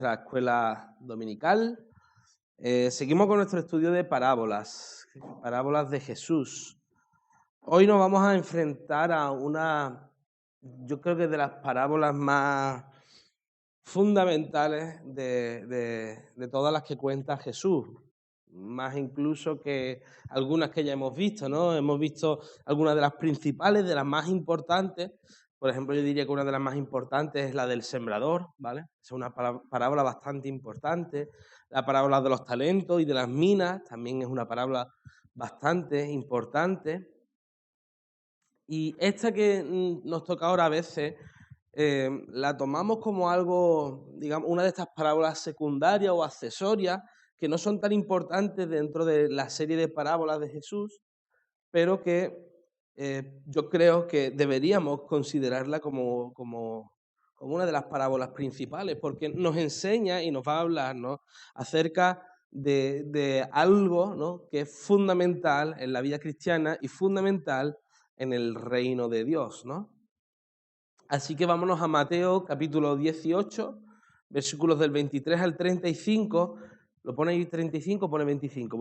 nuestra escuela dominical. Seguimos con nuestro estudio de parábolas de Jesús. Hoy nos vamos a enfrentar a yo creo que de las parábolas más fundamentales de todas las que cuenta Jesús, más incluso que algunas que ya hemos visto, ¿no? Hemos visto algunas de las principales, de las más importantes. Por ejemplo, yo diría que una de las más importantes es la del sembrador, ¿vale? Es una parábola bastante importante. La parábola de los talentos y de las minas también es una parábola bastante importante. Y esta que nos toca ahora a veces, la tomamos como algo, digamos, una de estas parábolas secundarias o accesorias que no son tan importantes dentro de la serie de parábolas de Jesús, pero que yo creo que deberíamos considerarla como una de las parábolas principales, porque nos enseña y nos va a hablar, ¿no?, acerca de algo, ¿no?, que es fundamental en la vida cristiana y fundamental en el reino de Dios, ¿no? Así que vámonos a Mateo capítulo 18, versículos del 23 al 35. ¿Lo pone ahí 35 o pone 25?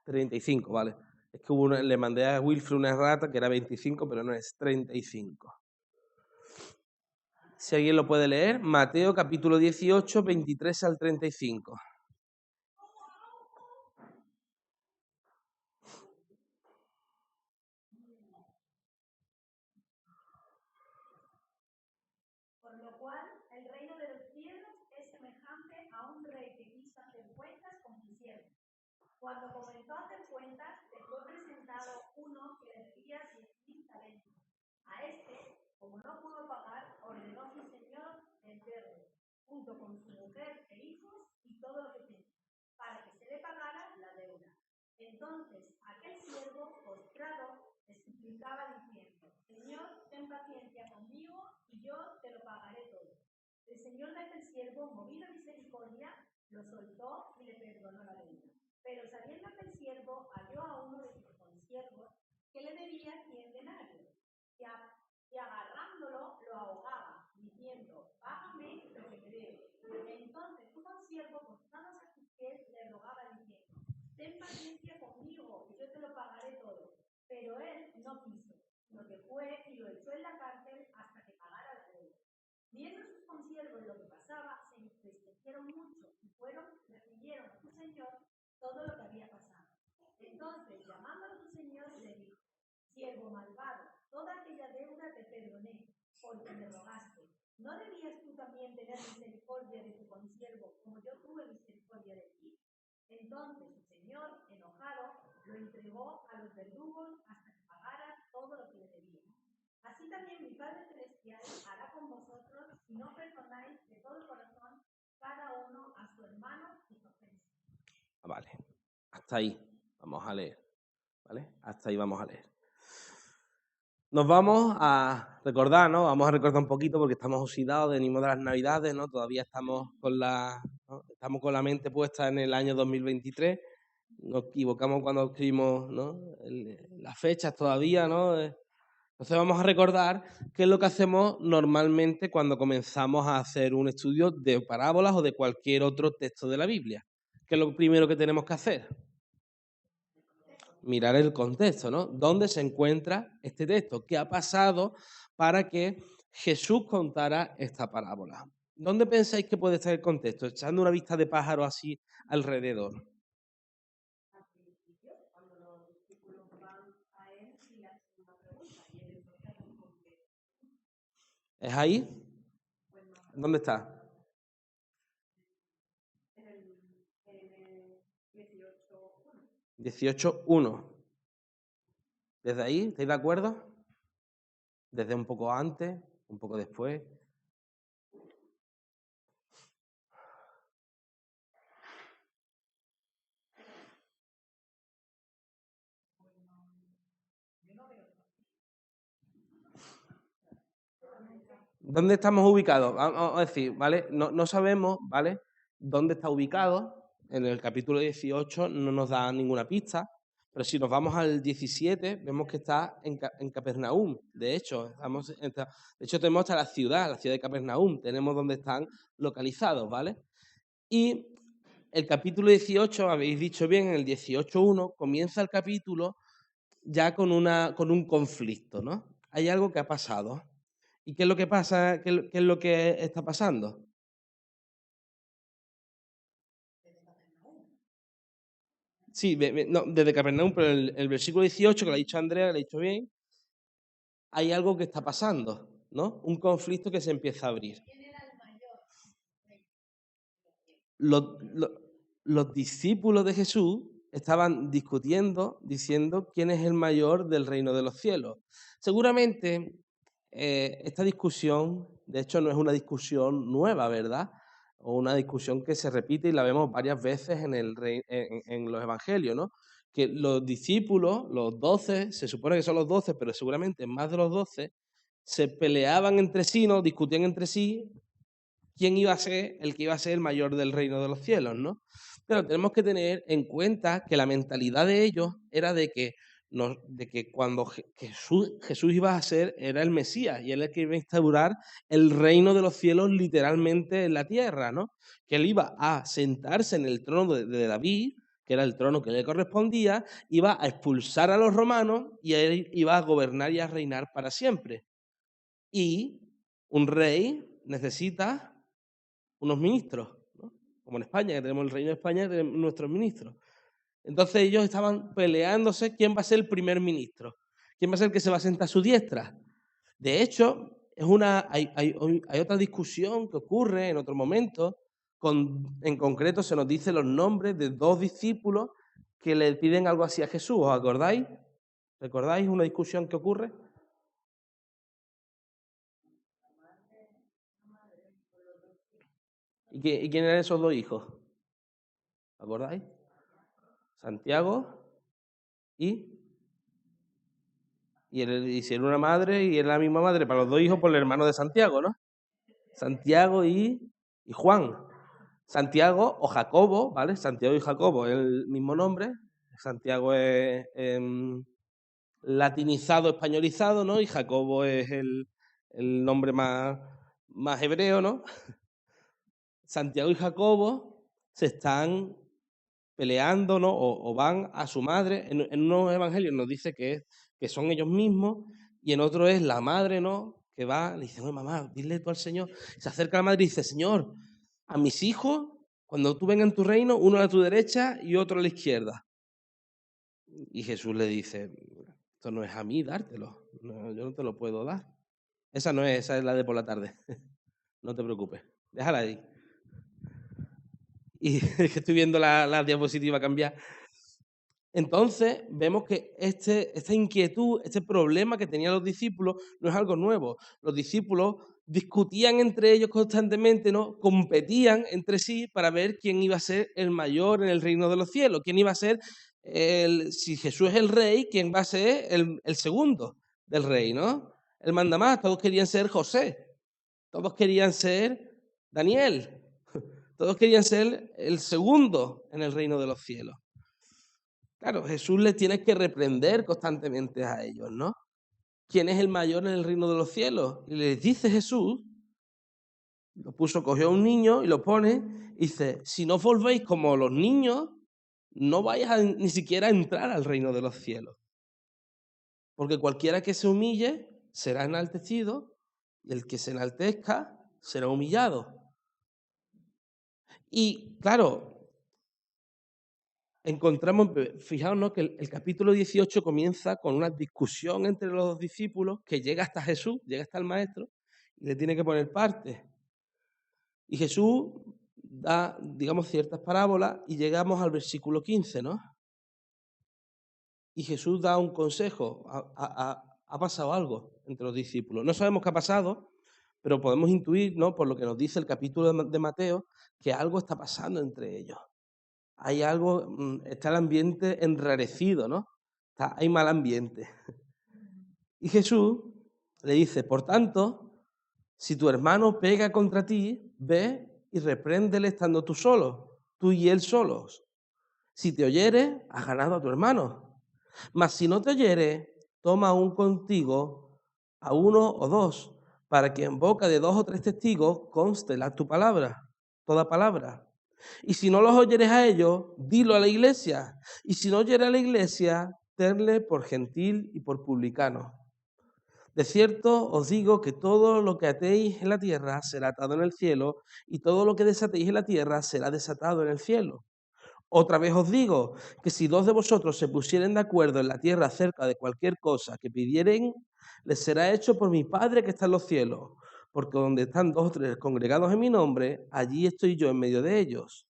35, vale. Es que le mandé a Wilfred una errata que era 25, pero no es 35. Si alguien lo puede leer, Mateo capítulo 18, 23 al 35. Por lo cual, el reino de los cielos es semejante a un rey que quiso hacer cuentas con sus siervos. Cuando comenzó a hacer cuentas, le fue presentado uno que le debía 10.000 talentos. A este, como no pudo pagar, ordenó a su señor venderle, junto con su mujer e hijos y todo lo que tenía, para que se le pagara la deuda. Entonces, aquel siervo, postrado, le suplicaba diciendo: Señor, ten paciencia conmigo y yo te lo pagaré todo. El señor de aquel siervo, movido a misericordia, lo soltó y le perdonó la deuda. Pero sabiendo aquel siervo, halló a uno de sus consiervos que le debía 100 denarios, y agarrándolo lo ahogaba, diciendo: págame lo que me debes. Entonces su consiervo, postrándose a sus pies, le rogaba diciendo: ten paciencia conmigo y yo te lo pagaré todo. Pero él no quiso, sino que fue y lo echó en la cárcel hasta que pagara la deuda. Viendo sus consiervos lo que pasaba, se entristecieron mucho y refirieron a su señor todo lo que había pasado. Entonces, llamándolo a su señor, le dijo: siervo malvado, toda aquella deuda te perdoné, porque me rogaste. ¿No debías tú también tener misericordia de tu consiervo, como yo tuve misericordia de ti? Entonces su señor, enojado, lo entregó a los verdugos hasta que pagara todo lo que le debía. Así también mi Padre Celestial hará con vosotros si no perdonáis de todo corazón cada uno a su hermano sus ofensas. Vale, hasta ahí vamos a leer, ¿vale? Hasta ahí vamos a leer. Nos vamos a recordar, ¿no? Vamos a recordar un poquito porque estamos oxidados, venimos de las Navidades, ¿no? Todavía estamos con la mente puesta en el año 2023. Nos equivocamos cuando escribimos, ¿no?, las fechas todavía, ¿no? Entonces vamos a recordar qué es lo que hacemos normalmente cuando comenzamos a hacer un estudio de parábolas o de cualquier otro texto de la Biblia. ¿Qué es lo primero que tenemos que hacer? Mirar el contexto, ¿no? ¿Dónde se encuentra este texto? ¿Qué ha pasado para que Jesús contara esta parábola? ¿Dónde pensáis que puede estar el contexto? Echando una vista de pájaro así alrededor. Al principio, cuando los discípulos van a él y le hacen una pregunta, y él entonces responde. ¿Es ahí? ¿Dónde está? En el 18:1. 18:1. ¿Desde ahí? ¿Estáis de acuerdo? ¿Desde un poco antes? ¿Un poco después? ¿Dónde estamos ubicados? Vamos a decir, ¿vale? No sabemos, ¿vale?, dónde está ubicado. En el capítulo 18 no nos da ninguna pista, Pero si nos vamos al 17, vemos que está en Capernaum. De hecho, tenemos hasta la ciudad de Capernaum. Tenemos donde están localizados, ¿vale? Y el capítulo 18, habéis dicho bien, en el 18.1, comienza el capítulo ya con un conflicto, ¿no? Hay algo que ha pasado. ¿Y qué es lo que pasa? ¿Qué es lo que está pasando? Sí, no, desde Capernaum, pero el versículo 18, que lo ha dicho Andrea, que lo ha dicho bien, hay algo que está pasando, ¿no? Un conflicto que se empieza a abrir. Los discípulos de Jesús estaban discutiendo, diciendo quién es el mayor del reino de los cielos. Seguramente esta discusión, de hecho, no es una discusión nueva, ¿verdad? O una discusión que se repite y la vemos varias veces en los evangelios, ¿no? Que los discípulos, los 12, se supone que son los 12, pero seguramente más de los 12, se peleaban entre sí, ¿no? Discutían entre sí quién iba a ser el que iba a ser el mayor del reino de los cielos, ¿no? Pero tenemos que tener en cuenta que la mentalidad de ellos era de que cuando Jesús iba a ser, era el Mesías y él es el que iba a instaurar el reino de los cielos literalmente en la tierra, ¿no? Que él iba a sentarse en el trono de David, que era el trono que le correspondía, iba a expulsar a los romanos y él iba a gobernar y a reinar para siempre. Y un rey necesita unos ministros, ¿no? Como en España, que tenemos el reino de España, tenemos nuestros ministros. Entonces ellos estaban peleándose quién va a ser el primer ministro, quién va a ser el que se va a sentar a su diestra. De hecho, hay otra discusión que ocurre en otro momento, en concreto se nos dice los nombres de dos discípulos que le piden algo así a Jesús, ¿os acordáis? ¿Recordáis una discusión que ocurre? ¿Y quién eran esos dos hijos? ¿Acordáis? Santiago y si era una madre y era la misma madre para los dos hijos por el hermano de Santiago, ¿no? Santiago y Juan. Santiago o Jacobo, ¿vale? Santiago y Jacobo es el mismo nombre. Santiago es latinizado, españolizado, ¿no? Y Jacobo es el nombre más hebreo, ¿no? Santiago y Jacobo se están peleando, ¿no? O van a su madre. En unos evangelios nos dice que son ellos mismos, y en otro es la madre, ¿no? Que va, le dice, mamá, dile tú al Señor. Se acerca a la madre y dice, Señor, a mis hijos, cuando tú vengas en tu reino, uno a tu derecha y otro a la izquierda. Y Jesús le dice, esto no es a mí dártelo, no, yo no te lo puedo dar. Esa es la de por la tarde. No te preocupes, déjala ahí. Y estoy viendo la diapositiva cambiar. Entonces, vemos que esta inquietud, este problema que tenían los discípulos no es algo nuevo. Los discípulos discutían entre ellos constantemente, ¿no? Competían entre sí para ver quién iba a ser el mayor en el reino de los cielos, quién iba a ser, si Jesús es el rey, quién va a ser el segundo del rey, ¿no? El mandamás, todos querían ser José, todos querían ser Daniel, todos querían ser el segundo en el reino de los cielos. Claro, Jesús les tiene que reprender constantemente a ellos, ¿no? ¿Quién es el mayor en el reino de los cielos? Y les dice Jesús, cogió a un niño y lo pone, y dice, si no volvéis como los niños, no vais ni siquiera a entrar al reino de los cielos. Porque cualquiera que se humille será enaltecido, y el que se enaltezca será humillado. Y claro, encontramos, fijaos, ¿no? Que el capítulo 18 comienza con una discusión entre los dos discípulos que llega hasta Jesús, llega hasta el maestro, y le tiene que poner parte. Y Jesús da, digamos, ciertas parábolas y llegamos al versículo 15, ¿no? Y Jesús da un consejo, ha pasado algo entre los discípulos. No sabemos qué ha pasado, pero podemos intuir, ¿no? Por lo que nos dice el capítulo de Mateo, que algo está pasando entre ellos. Hay algo, está el ambiente enrarecido, ¿no? Hay mal ambiente. Y Jesús le dice, por tanto, si tu hermano pega contra ti, ve y repréndele estando tú solo, tú y él solos. Si te oyere, has ganado a tu hermano. Mas si no te oyere, toma aún contigo a 1 o 2, para que en boca de 2 o 3 testigos conste tu palabra, toda palabra. Y si no los oyeres a ellos, dilo a la iglesia. Y si no oyere a la iglesia, tenle por gentil y por publicano. De cierto os digo que todo lo que atéis en la tierra será atado en el cielo, y todo lo que desatéis en la tierra será desatado en el cielo. Otra vez os digo que si 2 de vosotros se pusieren de acuerdo en la tierra acerca de cualquier cosa que pidieren, les será hecho por mi Padre que está en los cielos. Porque donde están 2 o 3 congregados en mi nombre, allí estoy yo en medio de ellos.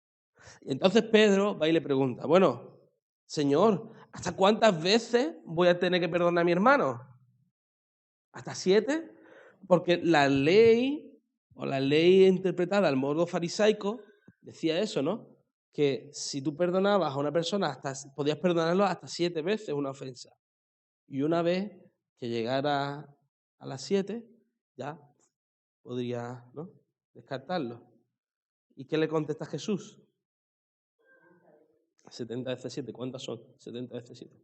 Y entonces Pedro va y le pregunta, bueno, Señor, ¿hasta cuántas veces voy a tener que perdonar a mi hermano? ¿Hasta 7? Porque la ley, o la ley interpretada al modo farisaico, decía eso, ¿no? Que si tú perdonabas a una persona, podías perdonarlo hasta 7 veces una ofensa. Y una vez que llegara a las 7, ya podría, ¿no?, descartarlo. ¿Y qué le contesta Jesús? 70 veces 7, ¿cuántas son? 70 veces 7.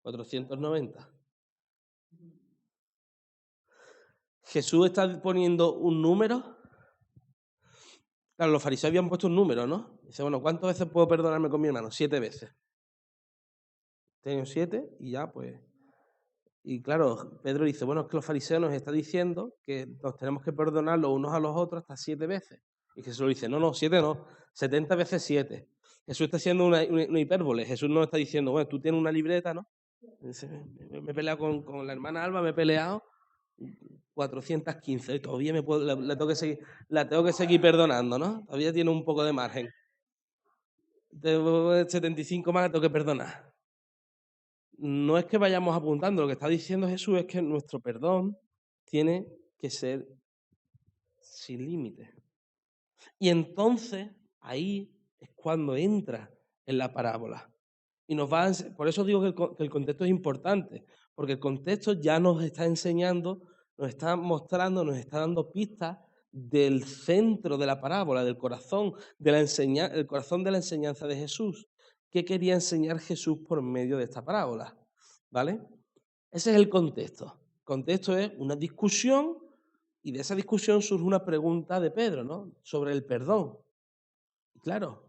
490. Jesús está poniendo un número. Claro, los fariseos habían puesto un número, ¿no? Dice, bueno, ¿cuántas veces puedo perdonarme con mi hermano? 7 veces. Tengo 7 y ya, pues. Y claro, Pedro dice, bueno, es que los fariseos nos están diciendo que nos tenemos que perdonar los unos a los otros hasta 7 veces. Y Jesús dice, no, 7 no, 70 veces 7. Jesús está haciendo una hipérbole. Jesús no está diciendo, bueno, tú tienes una libreta, ¿no? Dice, me he peleado con la hermana Alba, me he peleado 415. Y todavía la tengo que seguir perdonando, ¿no? Todavía tiene un poco de margen. De 75 más la tengo que perdonar. No es que vayamos apuntando, lo que está diciendo Jesús es que nuestro perdón tiene que ser sin límite. Y entonces ahí es cuando entra en la parábola. Y por eso digo que el contexto es importante, porque el contexto ya nos está enseñando, nos está mostrando, nos está dando pistas del centro de la parábola, del corazón el corazón de la enseñanza de Jesús. ¿Qué quería enseñar Jesús por medio de esta parábola? ¿Vale? Ese es el contexto. El contexto es una discusión y de esa discusión surge una pregunta de Pedro, ¿no?, sobre el perdón. Y claro,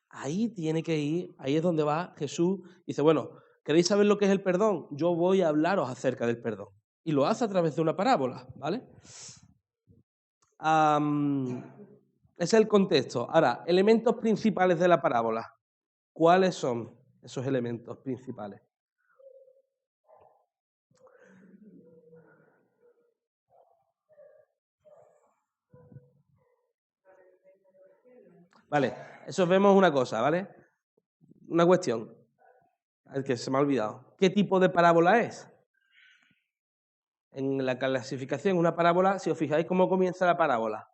ahí tiene que ir, ahí es donde va Jesús. Dice, bueno, ¿queréis saber lo que es el perdón? Yo voy a hablaros acerca del perdón. Y lo hace a través de una parábola, ¿vale? Ese es el contexto. Ahora, elementos principales de la parábola. ¿Cuáles son esos elementos principales? Vale, eso vemos una cosa, ¿vale? Una cuestión, que se me ha olvidado. ¿Qué tipo de parábola es? En la clasificación, una parábola, si os fijáis cómo comienza la parábola.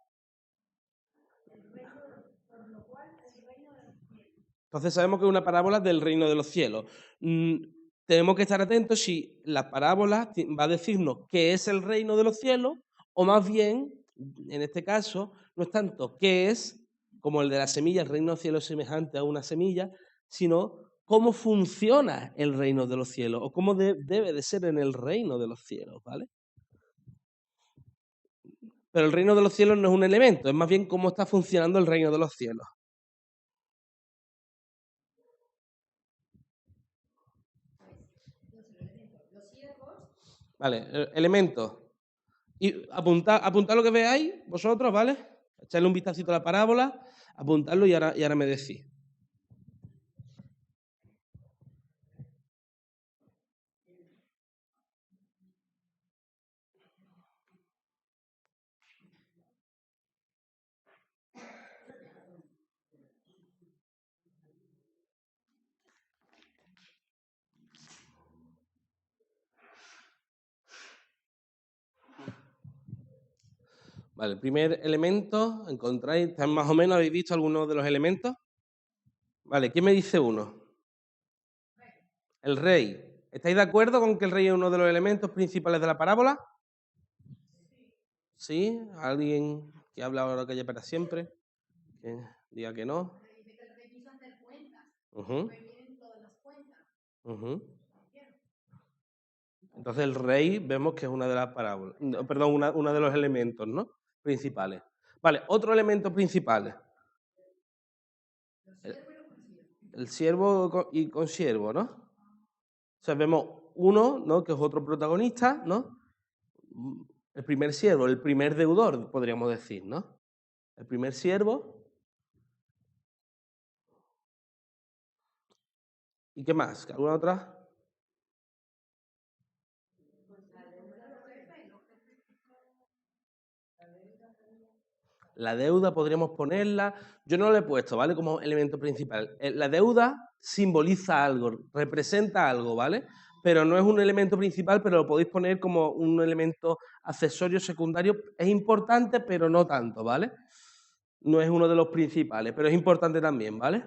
Entonces sabemos que es una parábola del reino de los cielos. Tenemos que estar atentos si la parábola va a decirnos qué es el reino de los cielos, o más bien, en este caso, no es tanto qué es, como el de la semilla, el reino de los cielos es semejante a una semilla, sino cómo funciona el reino de los cielos, o cómo debe de ser en el reino de los cielos, ¿vale? Pero el reino de los cielos no es un elemento, es más bien cómo está funcionando el reino de los cielos. Vale, elementos. Y apuntad lo que veáis vosotros, ¿vale? Echarle un vistacito a la parábola, apuntadlo y ahora me decís. Vale, el primer elemento, encontráis, más o menos habéis visto algunos de los elementos. Vale, ¿quién me dice uno? El rey. ¿Estáis de acuerdo con que el rey es uno de los elementos principales de la parábola? ¿Sí? ¿Alguien que habla ahora que haya para siempre? Que diga que no. Ujú. Entonces el rey vemos que es una de las parábolas, perdón, una de los elementos, ¿no? Principales. Vale, otro elemento principal. El siervo y consiervo, ¿no? O sea, vemos uno, ¿no? Que es otro protagonista, ¿no? El primer siervo, el primer deudor, podríamos decir, ¿no? El primer siervo. ¿Y qué más? ¿Alguna otra? La deuda podríamos ponerla, yo no la he puesto, ¿vale? Como elemento principal. La deuda simboliza algo, representa algo, ¿vale? Pero no es un elemento principal, pero lo podéis poner como un elemento accesorio, secundario. Es importante, pero no tanto, ¿vale? No es uno de los principales, pero es importante también, ¿vale?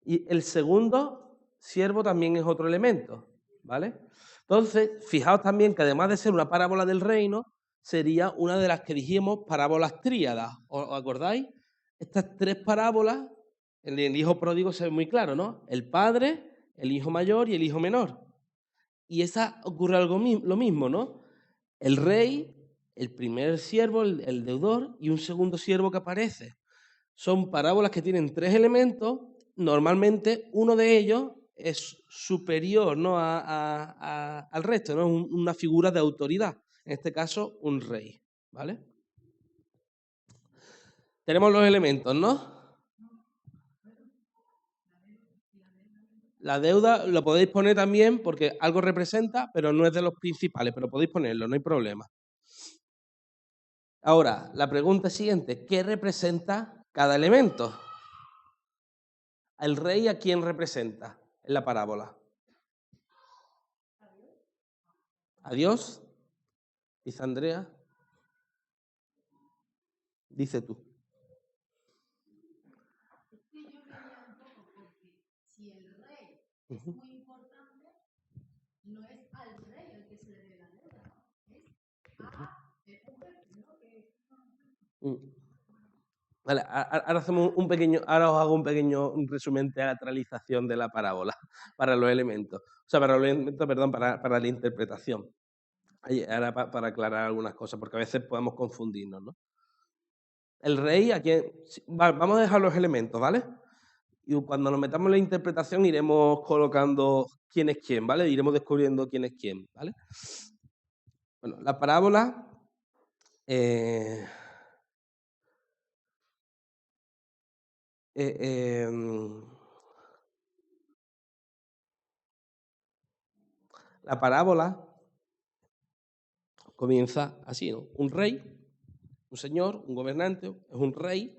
Y el segundo siervo también es otro elemento, ¿vale? Entonces, fijaos también que además de ser una parábola del reino, sería una de las que dijimos parábolas tríadas. ¿Os acordáis? Estas tres parábolas, el hijo pródigo se ve muy claro, ¿no? El padre, el hijo mayor y el hijo menor. Y esa ocurre lo mismo, ¿no? El rey, el primer siervo, el deudor, y un segundo siervo que aparece. Son parábolas que tienen tres elementos. Normalmente uno de ellos es superior, ¿no? al resto, ¿no? Una figura de autoridad. En este caso, un rey, ¿vale? Tenemos los elementos, ¿no? La deuda lo podéis poner también porque algo representa, pero no es de los principales, pero podéis ponerlo, no hay problema. Ahora, la pregunta siguiente, ¿qué representa cada elemento? ¿El rey a quién representa en la parábola? ¿A Dios? Dice Andrea. Dice tú. Es que yo veía un poco porque si el rey es muy importante, no es al rey al que se le debe la deuda, es a un jefe, ¿no? Vale, ahora hacemos ahora os hago un pequeño resumen, teatralización de la parábola para los elementos. O sea, para los elementos, perdón, para la interpretación. Ahora para aclarar algunas cosas, porque a veces podemos confundirnos, ¿no? El rey, vamos a dejar los elementos, ¿vale? Y cuando nos metamos en la interpretación iremos colocando quién es quién, ¿vale? Iremos descubriendo quién es quién, ¿vale? Bueno, la parábola la parábola comienza así, ¿no? Un rey, un señor, un gobernante, es un rey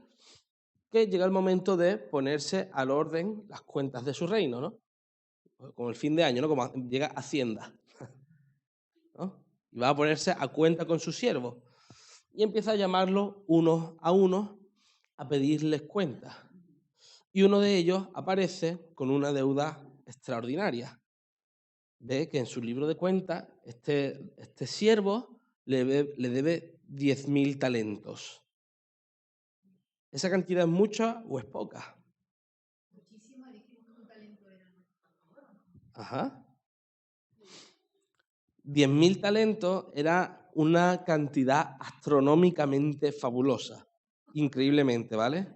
que llega el momento de ponerse al orden las cuentas de su reino, ¿no? Como el fin de año, ¿no? Como llega Hacienda, ¿no? Y va a ponerse a cuenta con sus siervos. Y empieza a llamarlos unos a unos a pedirles cuentas. Y uno de ellos aparece con una deuda extraordinaria. Ve que en su libro de cuentas este siervo le debe 10.000 talentos. ¿Esa cantidad es mucha o es poca? Muchísimo, dijimos que un talento era Ajá. 10.000 talentos era una cantidad astronómicamente fabulosa, increíblemente, ¿vale?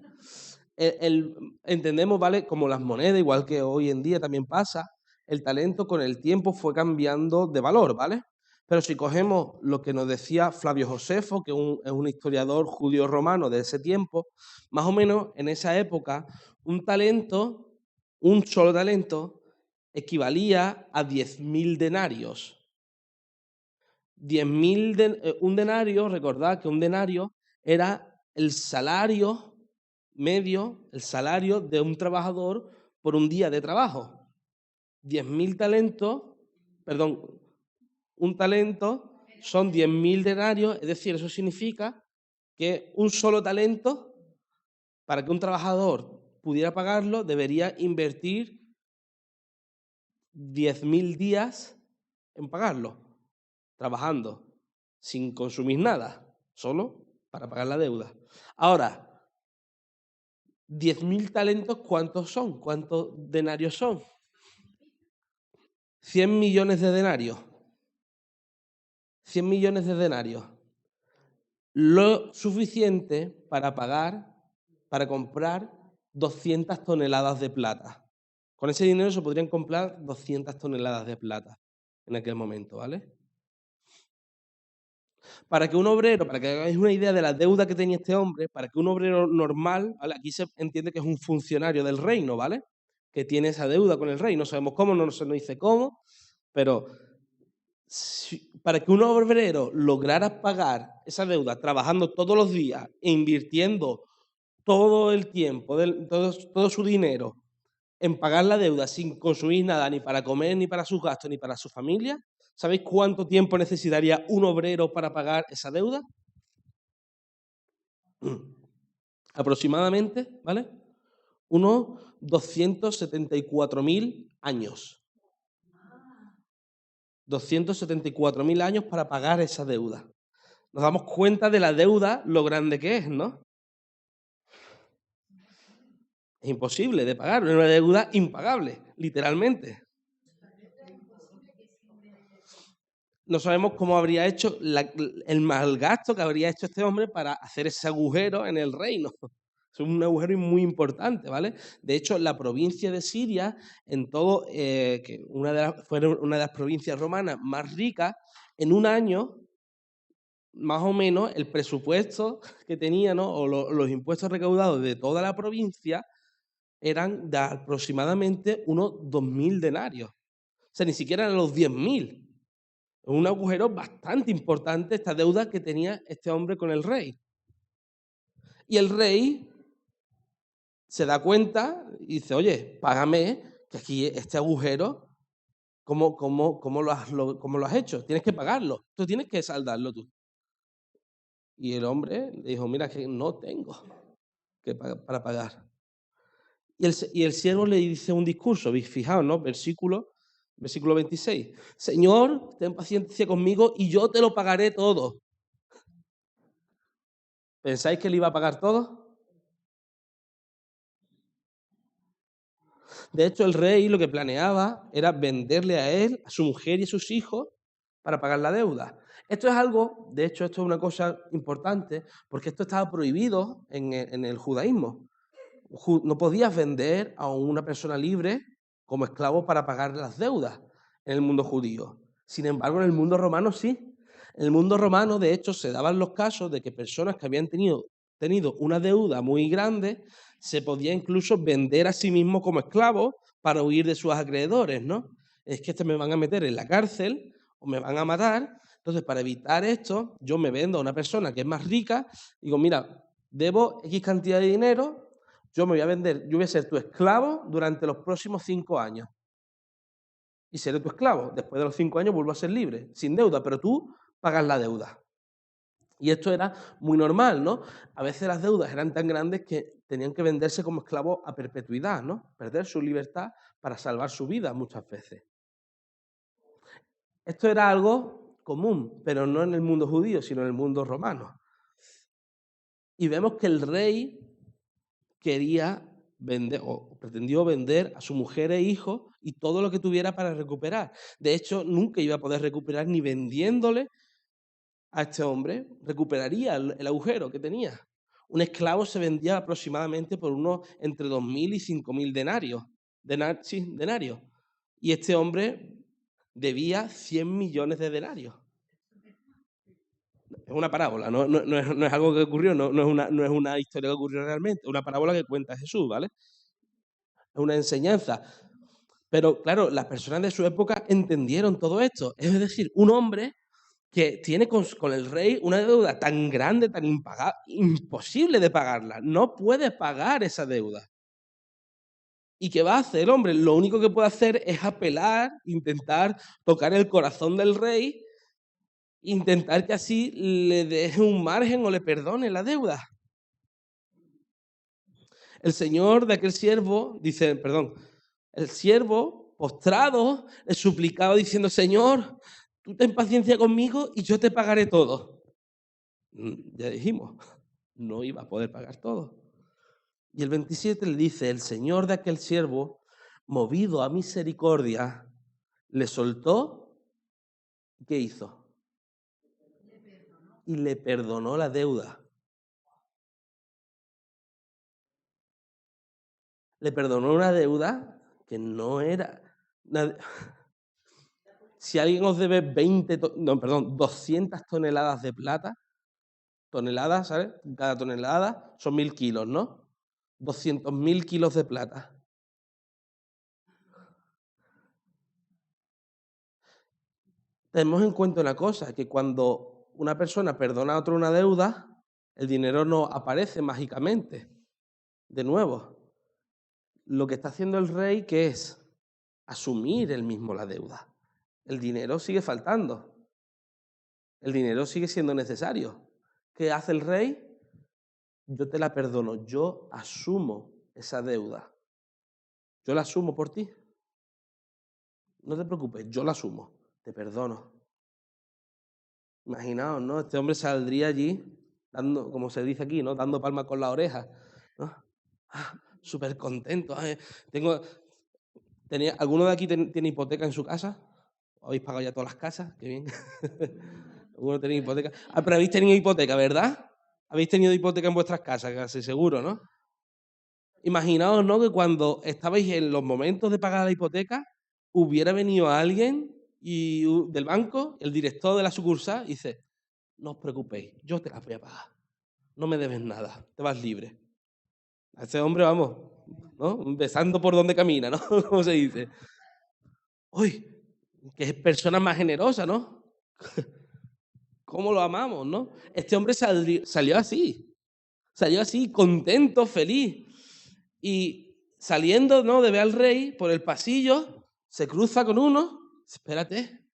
Entendemos, ¿vale? Como las monedas, igual que hoy en día también pasa, el talento con el tiempo fue cambiando de valor, ¿vale? Pero si cogemos lo que nos decía Flavio Josefo, que es un historiador judío romano de ese tiempo, más o menos en esa época, un solo talento, equivalía a 10.000 denarios. Un denario, recordad que un denario era el salario medio, el salario de un trabajador por un día de trabajo. 10.000 talentos, perdón, un talento son 10.000 denarios, es decir, eso significa que un solo talento, para que un trabajador pudiera pagarlo, debería invertir 10.000 días en pagarlo, trabajando, sin consumir nada, solo para pagar la deuda. Ahora, 10.000 talentos, ¿cuántos son? ¿Cuántos denarios son? 100 millones de denarios. 100 millones de denarios. Lo suficiente para comprar 200 toneladas de plata. Con ese dinero se podrían comprar 200 toneladas de plata en aquel momento, ¿vale? Para que un obrero, para que hagáis una idea de la deuda que tenía este hombre, para que un obrero normal, ¿vale? Aquí se entiende que es un funcionario del reino, ¿vale? Que tiene esa deuda con el rey. No sabemos cómo, no se nos dice cómo, pero para que un obrero lograra pagar esa deuda trabajando todos los días e invirtiendo todo el tiempo, todo su dinero en pagar la deuda sin consumir nada, ni para comer, ni para sus gastos, ni para su familia, ¿sabéis cuánto tiempo necesitaría un obrero para pagar esa deuda? Aproximadamente, ¿vale? Unos 274.000 años. 274.000 años para pagar esa deuda. Nos damos cuenta de la deuda, lo grande que es, ¿no? Es imposible de pagar, es una deuda impagable, literalmente. No sabemos cómo habría hecho el malgasto que habría hecho este hombre para hacer ese agujero en el reino. Es un agujero muy importante, ¿vale? De hecho, la provincia de Siria, que fue una de las provincias romanas más ricas, en un año, más o menos, el presupuesto que tenía, ¿no? O los impuestos recaudados de toda la provincia eran de aproximadamente unos 2.000 denarios. O sea, ni siquiera eran los 10.000. Un agujero bastante importante esta deuda que tenía este hombre con el rey. Y el rey se da cuenta y dice, oye, págame, que aquí este agujero, ¿cómo lo has hecho? Tienes que pagarlo, tú tienes que saldarlo tú. Y el hombre le dijo, mira, que no tengo para pagar. Y el siervo le dice un discurso, fijaos, ¿no? Versículo 26. Señor, ten paciencia conmigo y yo te lo pagaré todo. ¿Pensáis que le iba a pagar todo? De hecho, el rey lo que planeaba era venderle a él, a su mujer y a sus hijos para pagar la deuda. Esto es algo, de hecho, esto es una cosa importante, porque esto estaba prohibido en el judaísmo. No podías vender a una persona libre como esclavo para pagar las deudas en el mundo judío. Sin embargo, en el mundo romano sí. En el mundo romano, de hecho, se daban los casos de que personas que habían tenido una deuda muy grande se podía incluso vender a sí mismo como esclavo para huir de sus acreedores, ¿no? Es que me van a meter en la cárcel o me van a matar. Entonces, para evitar esto, yo me vendo a una persona que es más rica y digo, mira, debo X cantidad de dinero, yo me voy a vender, yo voy a ser tu esclavo durante los próximos 5 años. Y seré tu esclavo. Después de los 5 años vuelvo a ser libre, sin deuda, pero tú pagas la deuda. Y esto era muy normal, ¿no? A veces las deudas eran tan grandes que tenían que venderse como esclavos a perpetuidad, ¿no? Perder su libertad para salvar su vida muchas veces. Esto era algo común, pero no en el mundo judío, sino en el mundo romano. Y vemos que el rey quería vender o pretendió vender a su mujer e hijos y todo lo que tuviera para recuperar. De hecho, nunca iba a poder recuperar ni vendiéndole a este hombre, recuperaría el agujero que tenía. Un esclavo se vendía aproximadamente por unos entre 2.000 y 5.000 denarios. Denarios. Y este hombre debía 100 millones de denarios. Es una parábola, no es algo que ocurrió, no es una historia que ocurrió realmente, es una parábola que cuenta Jesús, ¿vale? Es una enseñanza. Pero claro, las personas de su época entendieron todo esto. Es decir, un hombre que tiene con el rey una deuda tan grande, tan impagable, imposible de pagarla. No puede pagar esa deuda. ¿Y qué va a hacer el hombre? Lo único que puede hacer es apelar, intentar tocar el corazón del rey, intentar que así le deje un margen o le perdone la deuda. El señor de aquel siervo dice, perdón, el siervo postrado le suplicaba diciendo, Señor, tú ten paciencia conmigo y yo te pagaré todo. Ya dijimos, no iba a poder pagar todo. Y el 27 le dice, el señor de aquel siervo, movido a misericordia, Le soltó. ¿Qué hizo? Y le perdonó la deuda. Le perdonó una deuda que no era... Si alguien os debe 200 toneladas de plata, toneladas, ¿sabes? Cada tonelada son 1000 kilos, ¿no? 200.000 kilos de plata. Tenemos en cuenta una cosa, que cuando una persona perdona a otro una deuda, el dinero no aparece mágicamente. De nuevo, lo que está haciendo el rey, ¿qué es? Asumir él mismo la deuda. El dinero sigue faltando. El dinero sigue siendo necesario. ¿Qué hace el rey? Yo te la perdono, yo asumo esa deuda. Yo la asumo por ti. No te preocupes, yo la asumo, te perdono. Imaginaos, ¿no? Este hombre saldría allí, dando, como se dice aquí, ¿no? Dando palmas con la oreja, ¿no? Súper contento. ¿Alguno de aquí tiene hipoteca en su casa? ¿Habéis pagado ya todas las casas? Qué bien. ¿Alguno tiene hipoteca? Pero habéis tenido hipoteca, ¿verdad? Habéis tenido hipoteca en vuestras casas, casi seguro, ¿no? Imaginaos, ¿no? Que cuando estabais en los momentos de pagar la hipoteca, hubiera venido alguien del banco, el director de la sucursal, y dice, no os preocupéis, yo te la voy a pagar. No me debes nada, te vas libre. A ese hombre, vamos, ¿no? Besando por donde camina, ¿no? Como se dice. Uy, que es persona más generosa, ¿no? ¿Cómo lo amamos, no? Este hombre salió así, contento, feliz. Y saliendo, ¿no? De ver al rey por el pasillo, se cruza con uno. Espérate.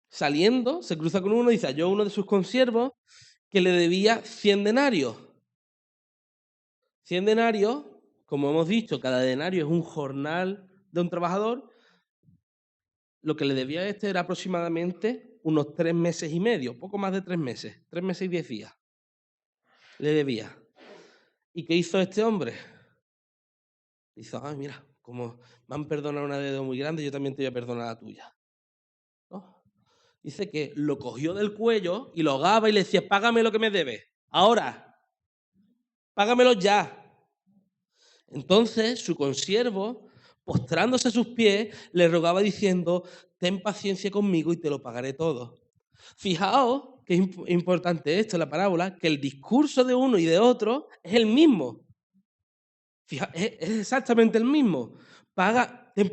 Saliendo, se cruza con uno y dice, halló uno de sus consiervos que le debía 100 denarios. 100 denarios, como hemos dicho, cada denario es un jornal de un trabajador. Lo que le debía a este era aproximadamente unos 3 meses y medio, poco más de 3 meses, 3 meses y 10 días. Le debía. ¿Y qué hizo este hombre? Dice, mira, como me han perdonado una deuda muy grande, yo también te voy a perdonar la tuya. ¿No? Dice que lo cogió del cuello y lo ahogaba y le decía, págame lo que me debes. Ahora, págamelo ya. Entonces su consiervo, postrándose a sus pies, le rogaba diciendo, ten paciencia conmigo y te lo pagaré todo. Fijaos que es importante esto, la parábola, que el discurso de uno y de otro es el mismo. Es exactamente el mismo.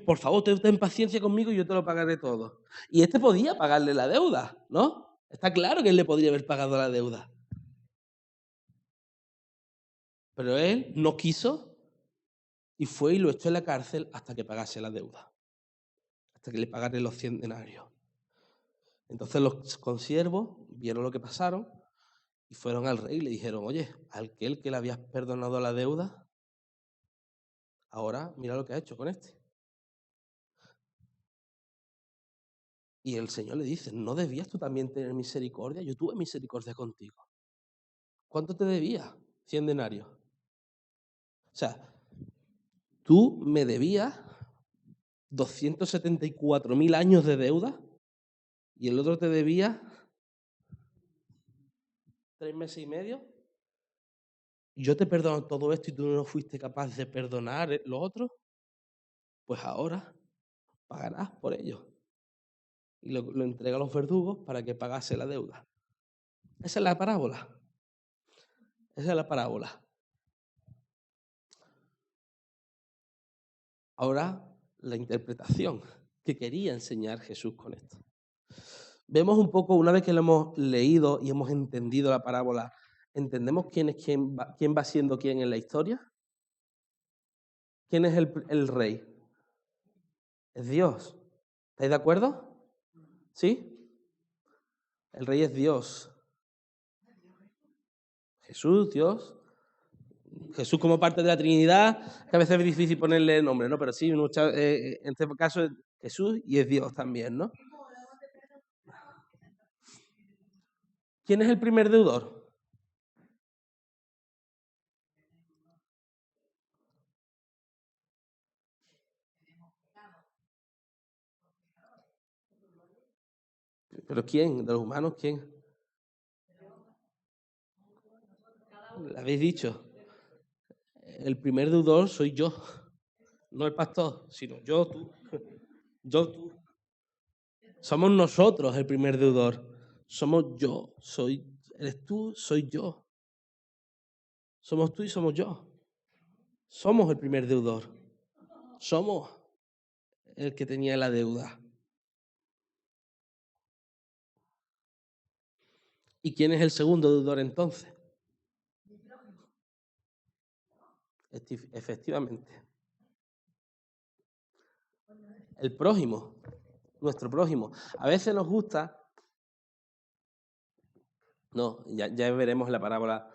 Por favor, ten paciencia conmigo y yo te lo pagaré todo. Y este podía pagarle la deuda, ¿no? Está claro que él le podría haber pagado la deuda. Pero él no quiso y fue y lo echó en la cárcel hasta que pagase la deuda. Hasta que le pagara los 100 denarios. Entonces los consiervos vieron lo que pasaron y fueron al rey y le dijeron, oye, aquel que le habías perdonado la deuda, ahora mira lo que ha hecho con este. Y el Señor le dice, ¿no debías tú también tener misericordia? Yo tuve misericordia contigo. ¿Cuánto te debía? 100 denarios. O sea, tú me debías 274.000 años de deuda y el otro te debía 3 meses y medio. Yo te perdono todo esto y tú no fuiste capaz de perdonar lo otro. Pues ahora pagarás por ello. Y lo entrega a los verdugos para que pagase la deuda. Esa es la parábola. Esa es la parábola. Ahora, la interpretación que quería enseñar Jesús con esto. Vemos un poco, una vez que lo hemos leído y hemos entendido la parábola, ¿entendemos quién va siendo quién en la historia? ¿Quién es el rey? Es Dios. ¿Estáis de acuerdo? ¿Sí? El rey es Dios. Jesús, Dios. Jesús como parte de la Trinidad, que a veces es difícil ponerle nombre, ¿no? Pero sí, en este caso es Jesús y es Dios también, ¿no? ¿Quién es el primer deudor? ¿Pero quién? ¿De los humanos quién? ¿Lo habéis dicho? El primer deudor soy yo, no el pastor, sino yo, tú. Yo, tú. Somos nosotros el primer deudor. Somos yo, eres tú, soy yo. Somos tú y somos yo. Somos el primer deudor. Somos el que tenía la deuda. ¿Y quién es el segundo deudor entonces? Efectivamente. El prójimo, nuestro prójimo. A veces nos gusta, ya veremos la parábola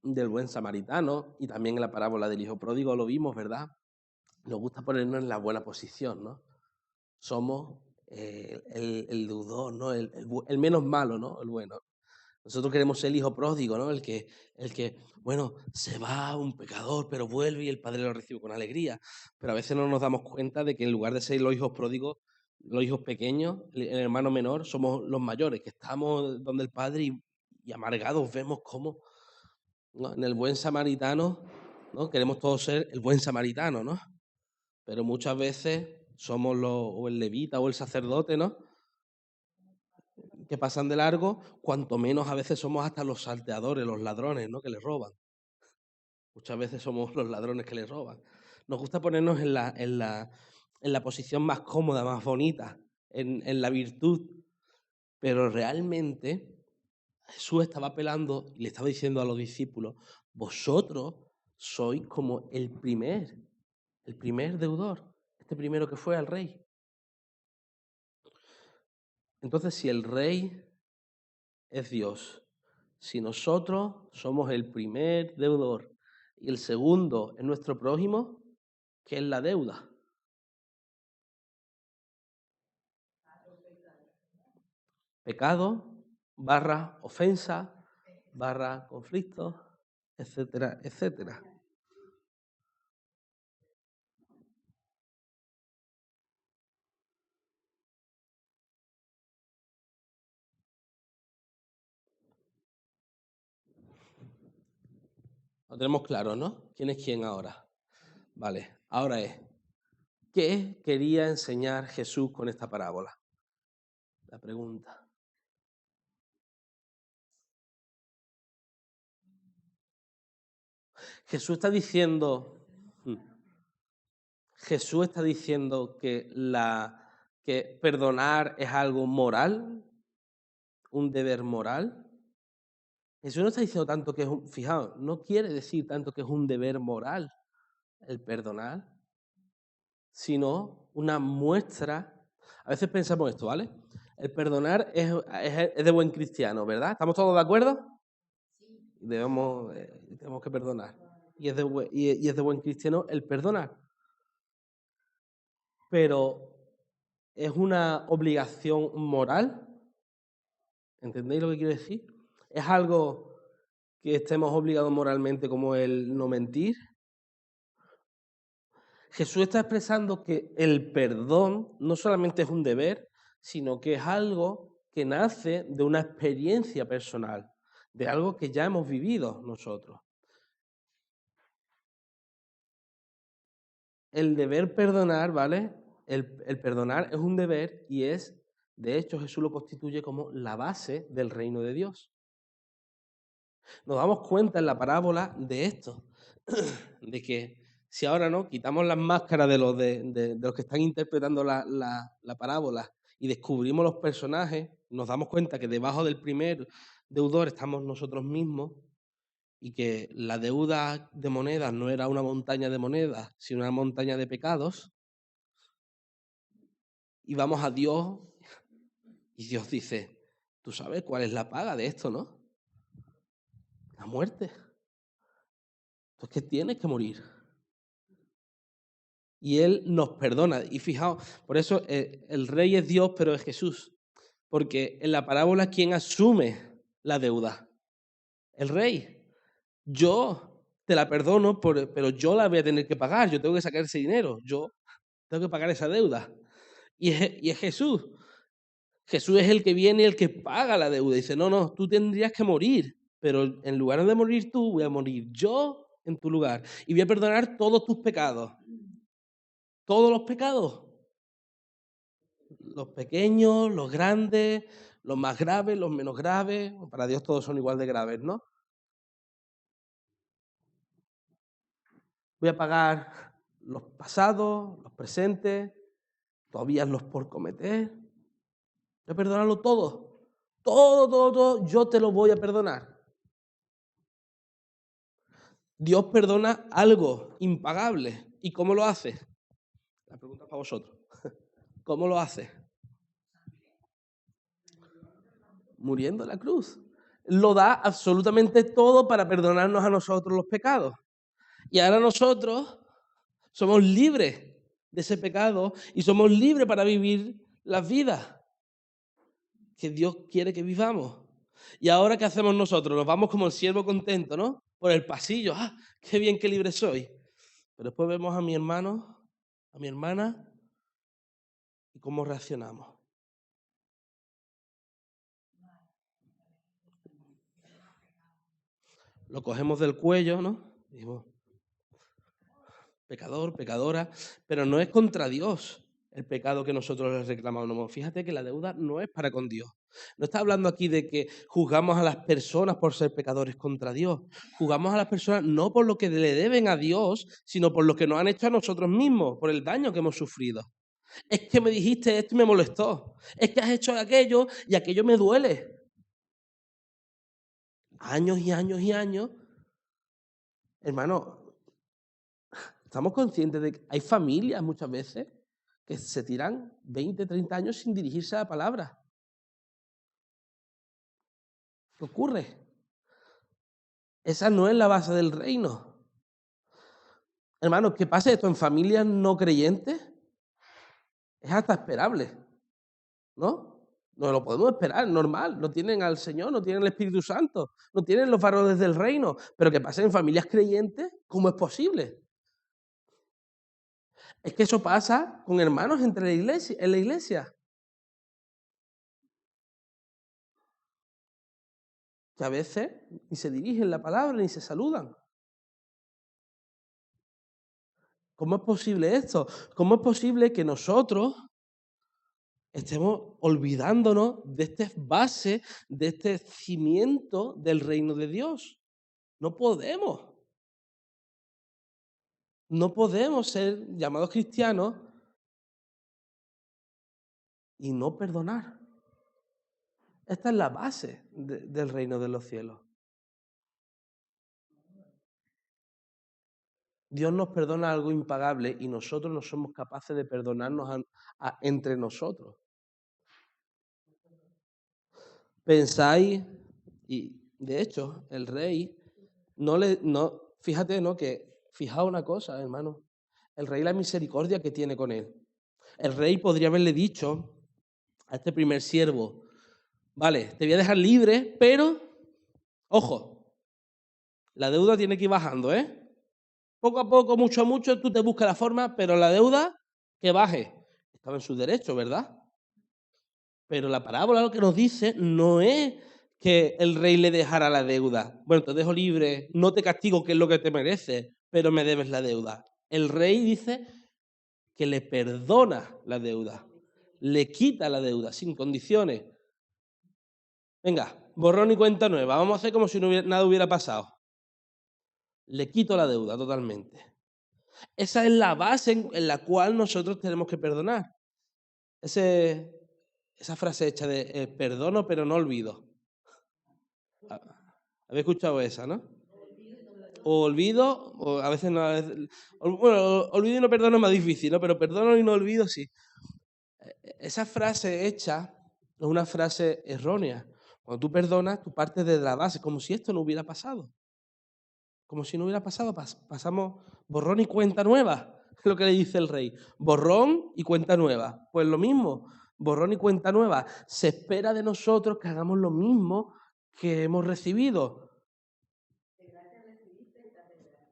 del buen samaritano y también en la parábola del hijo pródigo lo vimos, ¿verdad? Nos gusta ponernos en la buena posición, ¿no? Somos el deudor, ¿no? El menos malo, ¿no? El bueno. Nosotros queremos ser el hijo pródigo, ¿no? El que, bueno, se va un pecador, pero vuelve y el padre lo recibe con alegría. Pero a veces no nos damos cuenta de que en lugar de ser los hijos pródigos, los hijos pequeños, el hermano menor, somos los mayores, que estamos donde el padre y amargados vemos cómo, ¿no? En el buen samaritano, ¿no? Queremos todos ser el buen samaritano, ¿no? Pero muchas veces somos o el levita o el sacerdote, ¿no? Que pasan de largo, cuanto menos a veces somos hasta los salteadores, los ladrones, ¿no? Que les roban. Muchas veces somos los ladrones que les roban. Nos gusta ponernos en la posición más cómoda, más bonita, en la virtud. Pero realmente Jesús estaba apelando y le estaba diciendo a los discípulos, vosotros sois como el primer deudor, este primero que fue al rey. Entonces, si el rey es Dios, si nosotros somos el primer deudor y el segundo es nuestro prójimo, ¿qué es la deuda? Pecado, / ofensa, / conflicto, etcétera, etcétera. Lo tenemos claro, ¿no? ¿Quién es quién ahora? Vale, ahora ¿qué quería enseñar Jesús con esta parábola? La pregunta. Jesús está diciendo que perdonar es algo moral, un deber moral. Jesús no está diciendo tanto que fijaos, no quiere decir tanto que es un deber moral el perdonar, sino una muestra. A veces pensamos esto, ¿vale? El perdonar es de buen cristiano, ¿verdad? ¿Estamos todos de acuerdo? Sí. Tenemos que perdonar. Y es de buen cristiano el perdonar. Pero ¿es una obligación moral? ¿Entendéis lo que quiero decir? ¿Es algo que estemos obligados moralmente como el no mentir? Jesús está expresando que el perdón no solamente es un deber, sino que es algo que nace de una experiencia personal, de algo que ya hemos vivido nosotros. El deber perdonar, ¿vale? El perdonar es un deber y de hecho, Jesús lo constituye como la base del reino de Dios. Nos damos cuenta en la parábola de esto, de que si ahora no quitamos las máscaras de los que están interpretando la parábola y descubrimos los personajes, nos damos cuenta que debajo del primer deudor estamos nosotros mismos y que la deuda de monedas no era una montaña de monedas, sino una montaña de pecados. Y vamos a Dios y Dios dice, tú sabes cuál es la paga de esto, ¿no? La muerte. Entonces, ¿qué tienes que morir? Y Él nos perdona. Y fijaos, por eso el rey es Dios, pero es Jesús. Porque en la parábola, ¿quién asume la deuda? El rey. Yo te la perdono, pero yo la voy a tener que pagar. Yo tengo que sacar ese dinero. Yo tengo que pagar esa deuda. Y es Jesús Jesús es el que viene y el que paga la deuda. Dice, no, tú tendrías que morir, pero en lugar de morir tú, voy a morir yo en tu lugar. Y voy a perdonar todos tus pecados. Todos los pecados. Los pequeños, los grandes, los más graves, los menos graves. Para Dios todos son igual de graves, ¿no? Voy a pagar los pasados, los presentes, todavía los por cometer. Voy a perdonarlo todo. Todo, yo te lo voy a perdonar. Dios perdona algo impagable. ¿Y cómo lo hace? La pregunta es para vosotros. ¿Cómo lo hace? Muriendo en la cruz. Lo da absolutamente todo para perdonarnos a nosotros los pecados. Y ahora nosotros somos libres de ese pecado y somos libres para vivir las vidas que Dios quiere que vivamos. Y ahora, ¿qué hacemos nosotros? Nos vamos como el siervo contento, ¿no? Por el pasillo. ¡Ah, qué bien, qué libre soy! Pero después vemos a mi hermano, a mi hermana, y cómo reaccionamos. Lo cogemos del cuello, ¿no? Digo, pecador, pecadora, pero no es contra Dios el pecado que nosotros les reclamamos. Fíjate que la deuda no es para con Dios. No está hablando aquí de que juzgamos a las personas por ser pecadores contra Dios. Juzgamos a las personas no por lo que le deben a Dios, sino por lo que nos han hecho a nosotros mismos, por el daño que hemos sufrido. Es que me dijiste esto y me molestó. Es que has hecho aquello y aquello me duele. Años y años y años. Hermano, estamos conscientes de que hay familias muchas veces que se tiran 20, 30 años sin dirigirse a la palabra. ¿Qué ocurre? Esa no es la base del reino. Hermano, ¿qué pasa esto en familias no creyentes? Es hasta esperable, ¿no? No lo podemos esperar, normal. No tienen al Señor, no tienen el Espíritu Santo, no tienen los varones del reino. Pero que pase en familias creyentes, ¿cómo es posible? Es que eso pasa con hermanos en la iglesia. Que a veces ni se dirigen la palabra ni se saludan. ¿Cómo es posible esto? ¿Cómo es posible que nosotros estemos olvidándonos de esta base, de este cimiento del reino de Dios? No podemos. No podemos ser llamados cristianos y no perdonar. Esta es la base del reino de los cielos. Dios nos perdona algo impagable y nosotros no somos capaces de perdonarnos entre nosotros. Pensáis, y de hecho, el rey fíjate, ¿no? Fijaos una cosa, hermano, el rey la misericordia que tiene con él. El rey podría haberle dicho a este primer siervo, vale, te voy a dejar libre, pero, ojo, la deuda tiene que ir bajando, ¿eh? Poco a poco, mucho a mucho, tú te buscas la forma, pero la deuda que baje. Estaba en su derecho, ¿verdad? Pero la parábola lo que nos dice no es que el rey le dejara la deuda. Bueno, te dejo libre, no te castigo, que es lo que te mereces, pero me debes la deuda. El rey dice que le perdona la deuda, le quita la deuda sin condiciones. Venga, borrón y cuenta nueva, vamos a hacer como si nada hubiera pasado. Le quito la deuda totalmente. Esa es la base en la cual nosotros tenemos que perdonar. Esa frase hecha de perdono pero no olvido. ¿Habéis escuchado esa, no? O olvido, o a veces no. Bueno, olvido y no perdono es más difícil, ¿no? Pero perdono y no olvido, sí. Esa frase hecha es una frase errónea. Cuando tú perdonas, tú partes de la base, como si esto no hubiera pasado. Como si no hubiera pasado, pasamos borrón y cuenta nueva, es lo que le dice el rey. Borrón y cuenta nueva. Pues lo mismo, borrón y cuenta nueva. Se espera de nosotros que hagamos lo mismo que hemos recibido.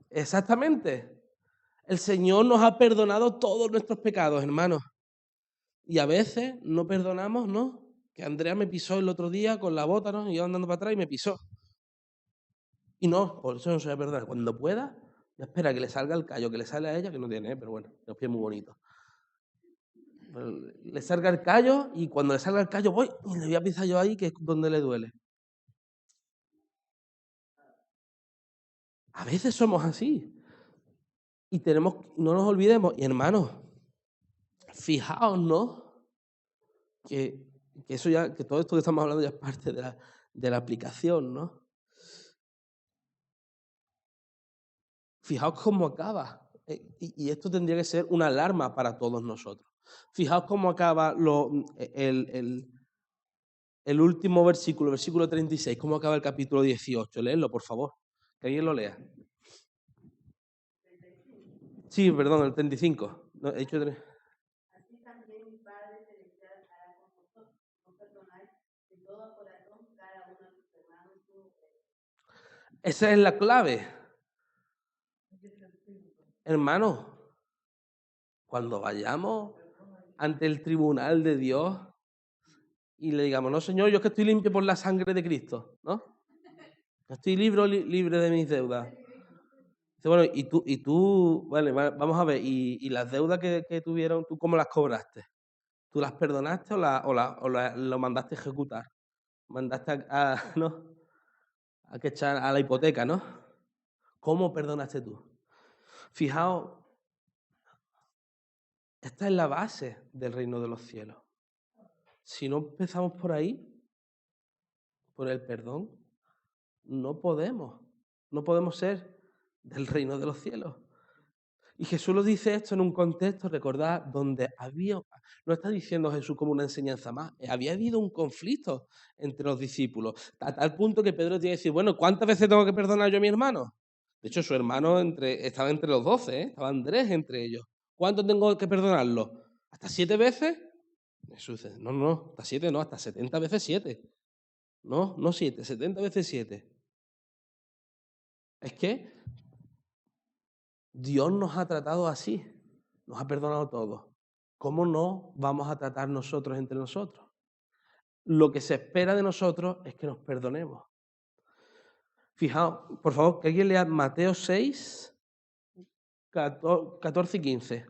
Exactamente. El Señor nos ha perdonado todos nuestros pecados, hermanos. Y a veces no perdonamos, ¿no? que Andrea me pisó el otro día con la bota, ¿no? Y yo andando para atrás y me pisó. Y no, por eso no se va a perdonar. Cuando pueda, espera que le salga el callo, que le sale a ella, que no tiene, pero bueno, los pies muy bonitos. Le salga el callo y cuando le salga el callo voy y le voy a pisar yo ahí, que es donde le duele. A veces somos así. Y no nos olvidemos, y hermanos, fijaos, ¿no? Que eso ya, que todo esto que estamos hablando ya es parte de la aplicación, ¿no? Fijaos cómo acaba. Y esto tendría que ser una alarma para todos nosotros. Fijaos cómo acaba el último versículo, versículo 36, cómo acaba el capítulo 18. Leedlo, por favor. Que alguien lo lea. Sí, perdón, el 35. No, he dicho 3. Así también mi Padre Celestial hará con vosotros, no perdonáis de todo corazón cada uno de sus hermanos. Esa es la clave. Hermanos, cuando vayamos ante el tribunal de Dios y le digamos, no, Señor, yo es que estoy limpio por la sangre de Cristo, ¿no? Estoy libre de mis deudas. Dice, bueno, y tú, vale, vamos a ver, y las deudas que tuvieron, ¿tú cómo las cobraste? ¿Tú las perdonaste o lo mandaste a ejecutar? Mandaste ¿no? A que echar a la hipoteca, ¿no? ¿Cómo perdonaste tú? Fijaos, esta es la base del reino de los cielos. Si no empezamos por ahí, por el perdón, no podemos ser del reino de los cielos. Y Jesús lo dice esto en un contexto, recordad, donde no está diciendo Jesús como una enseñanza más, había habido un conflicto entre los discípulos, a tal punto que Pedro tiene que decir, bueno, ¿cuántas veces tengo que perdonar yo a mi hermano? De hecho, su hermano estaba entre los 12, estaba Andrés entre ellos. ¿Cuánto tengo que perdonarlo? ¿Hasta 7 veces? Jesús dice, no, hasta 7 no, hasta 70 veces 7. No 7, 70 veces 7. Es que Dios nos ha tratado así, nos ha perdonado todo. ¿Cómo no vamos a tratar nosotros entre nosotros? Lo que se espera de nosotros es que nos perdonemos. Fijaos, por favor, que alguien lea Mateo 6, 14 y 15.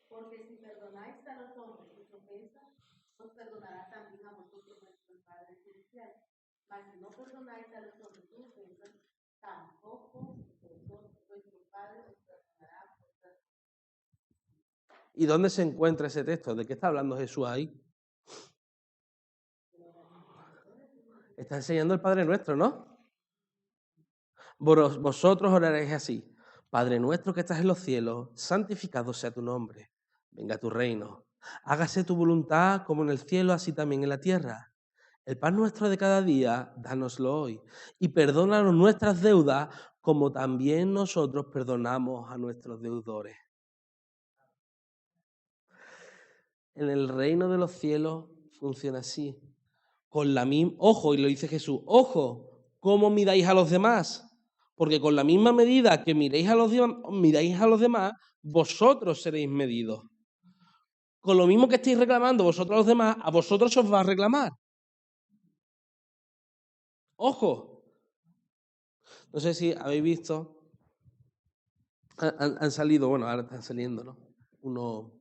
Porque si perdonáis a los hombres sus ofensas, os perdonará también a vosotros vuestro Padre Celestial. Mas si no perdonáis a los hombres sus ofensas, tampoco vuestro Padre os perdonará vuestras ofensas. ¿Y dónde se encuentra ese texto? ¿De qué está hablando Jesús ahí? Está enseñando el Padre Nuestro, ¿no? Vosotros oraréis así. Padre nuestro que estás en los cielos, santificado sea tu nombre. Venga tu reino. Hágase tu voluntad como en el cielo, así también en la tierra. El pan nuestro de cada día, dánoslo hoy. Y perdónanos nuestras deudas, como también nosotros perdonamos a nuestros deudores. En el reino de los cielos funciona así. Ojo, y lo dice Jesús, ojo, ¿cómo miráis a los demás? Porque con la misma medida que miráis a los demás, vosotros seréis medidos. Con lo mismo que estáis reclamando vosotros a los demás, a vosotros os va a reclamar. Ojo. No sé si habéis visto, han salido, bueno, ahora están saliendo, ¿no?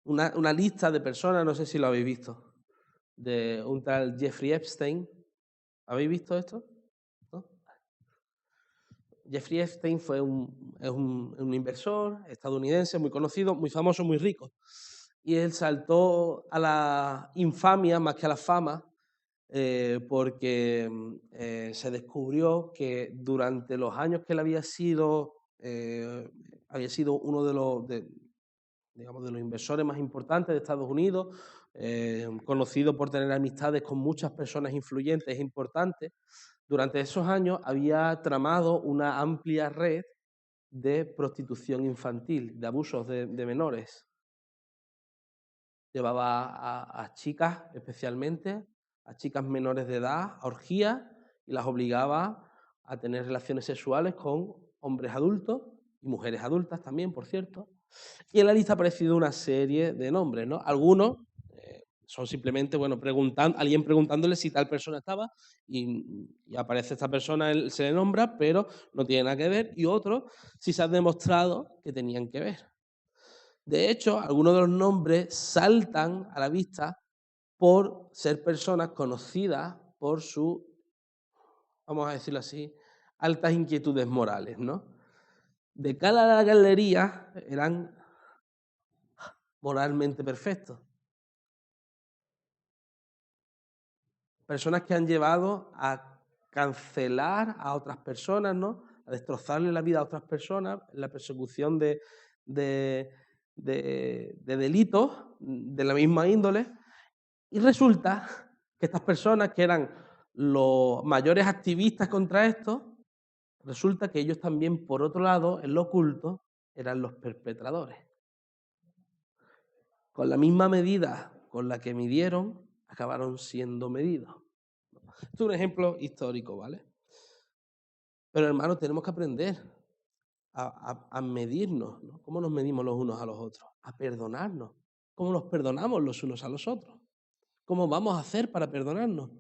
Una lista de personas, no sé si lo habéis visto, de un tal Jeffrey Epstein. ¿Habéis visto esto? ¿No? Jeffrey Epstein es un inversor estadounidense muy conocido, muy famoso, muy rico. Y él saltó a la infamia más que a la fama porque se descubrió que durante los años que él había sido uno de los inversores más importantes de Estados Unidos, conocido por tener amistades con muchas personas influyentes e importantes. Durante esos años había tramado una amplia red de prostitución infantil, de abusos de menores. Llevaba a chicas especialmente, a chicas menores de edad, a orgías, y las obligaba a tener relaciones sexuales con hombres adultos y mujeres adultas también, por cierto. Y en la lista ha aparecido una serie de nombres, ¿no? Algunos son simplemente, bueno, alguien preguntándole si tal persona estaba y aparece esta persona, él se le nombra, pero no tiene nada que ver, y otros sí se ha demostrado que tenían que ver. De hecho, algunos de los nombres saltan a la vista por ser personas conocidas por su, vamos a decirlo así, altas inquietudes morales, ¿no? De cara a la galería eran moralmente perfectos. Personas que han llevado a cancelar a otras personas, ¿no? A destrozarle la vida a otras personas, la persecución de delitos de la misma índole. Y resulta que estas personas que eran los mayores activistas contra esto, resulta que ellos también, por otro lado, en lo oculto, eran los perpetradores. Con la misma medida con la que midieron, acabaron siendo medidos. Esto es un ejemplo histórico, ¿vale? Pero hermanos, tenemos que aprender a medirnos, ¿no? ¿Cómo nos medimos los unos a los otros? A perdonarnos. ¿Cómo nos perdonamos los unos a los otros? ¿Cómo vamos a hacer para perdonarnos?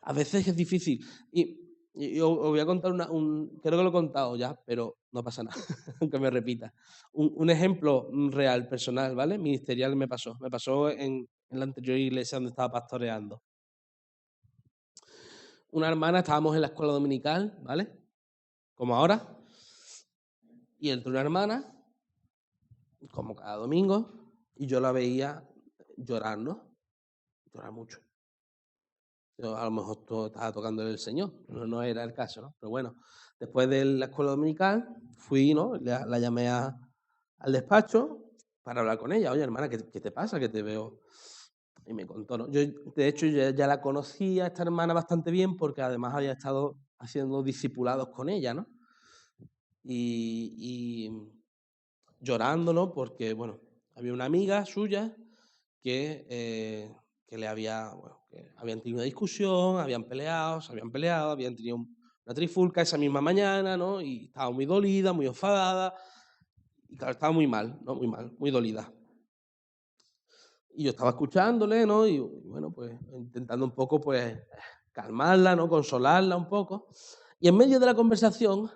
A veces es difícil. Y os voy a contar creo que lo he contado ya, pero no pasa nada, aunque me repita. Un ejemplo real, personal, ¿vale? Ministerial me pasó. Me pasó en la anterior iglesia donde estaba pastoreando. Una hermana, estábamos en la escuela dominical, ¿vale? Como ahora. Y entró una hermana, como cada domingo, y yo la veía llorando, llorar mucho. Yo, a lo mejor estaba tocándole el Señor, pero no era el caso, ¿no? Pero bueno, después de la escuela dominical, fui, ¿no? La llamé al despacho para hablar con ella. Oye, hermana, ¿qué te pasa? Que te veo. Y me contó, ¿no? Yo, de hecho, ya la conocía, esta hermana, bastante bien, porque además había estado haciendo discipulados con ella, ¿no? Y llorando, ¿no? Porque, bueno, había una amiga suya que habían tenido una discusión, habían peleado, habían tenido una trifulca esa misma mañana, ¿no? Y estaba muy dolida, muy enfadada, y claro, estaba muy mal, ¿no? Muy mal, muy dolida. Y yo estaba escuchándole, ¿no? Y bueno, pues intentando un poco, pues, calmarla, ¿no? Consolarla un poco. Y en medio de la conversación,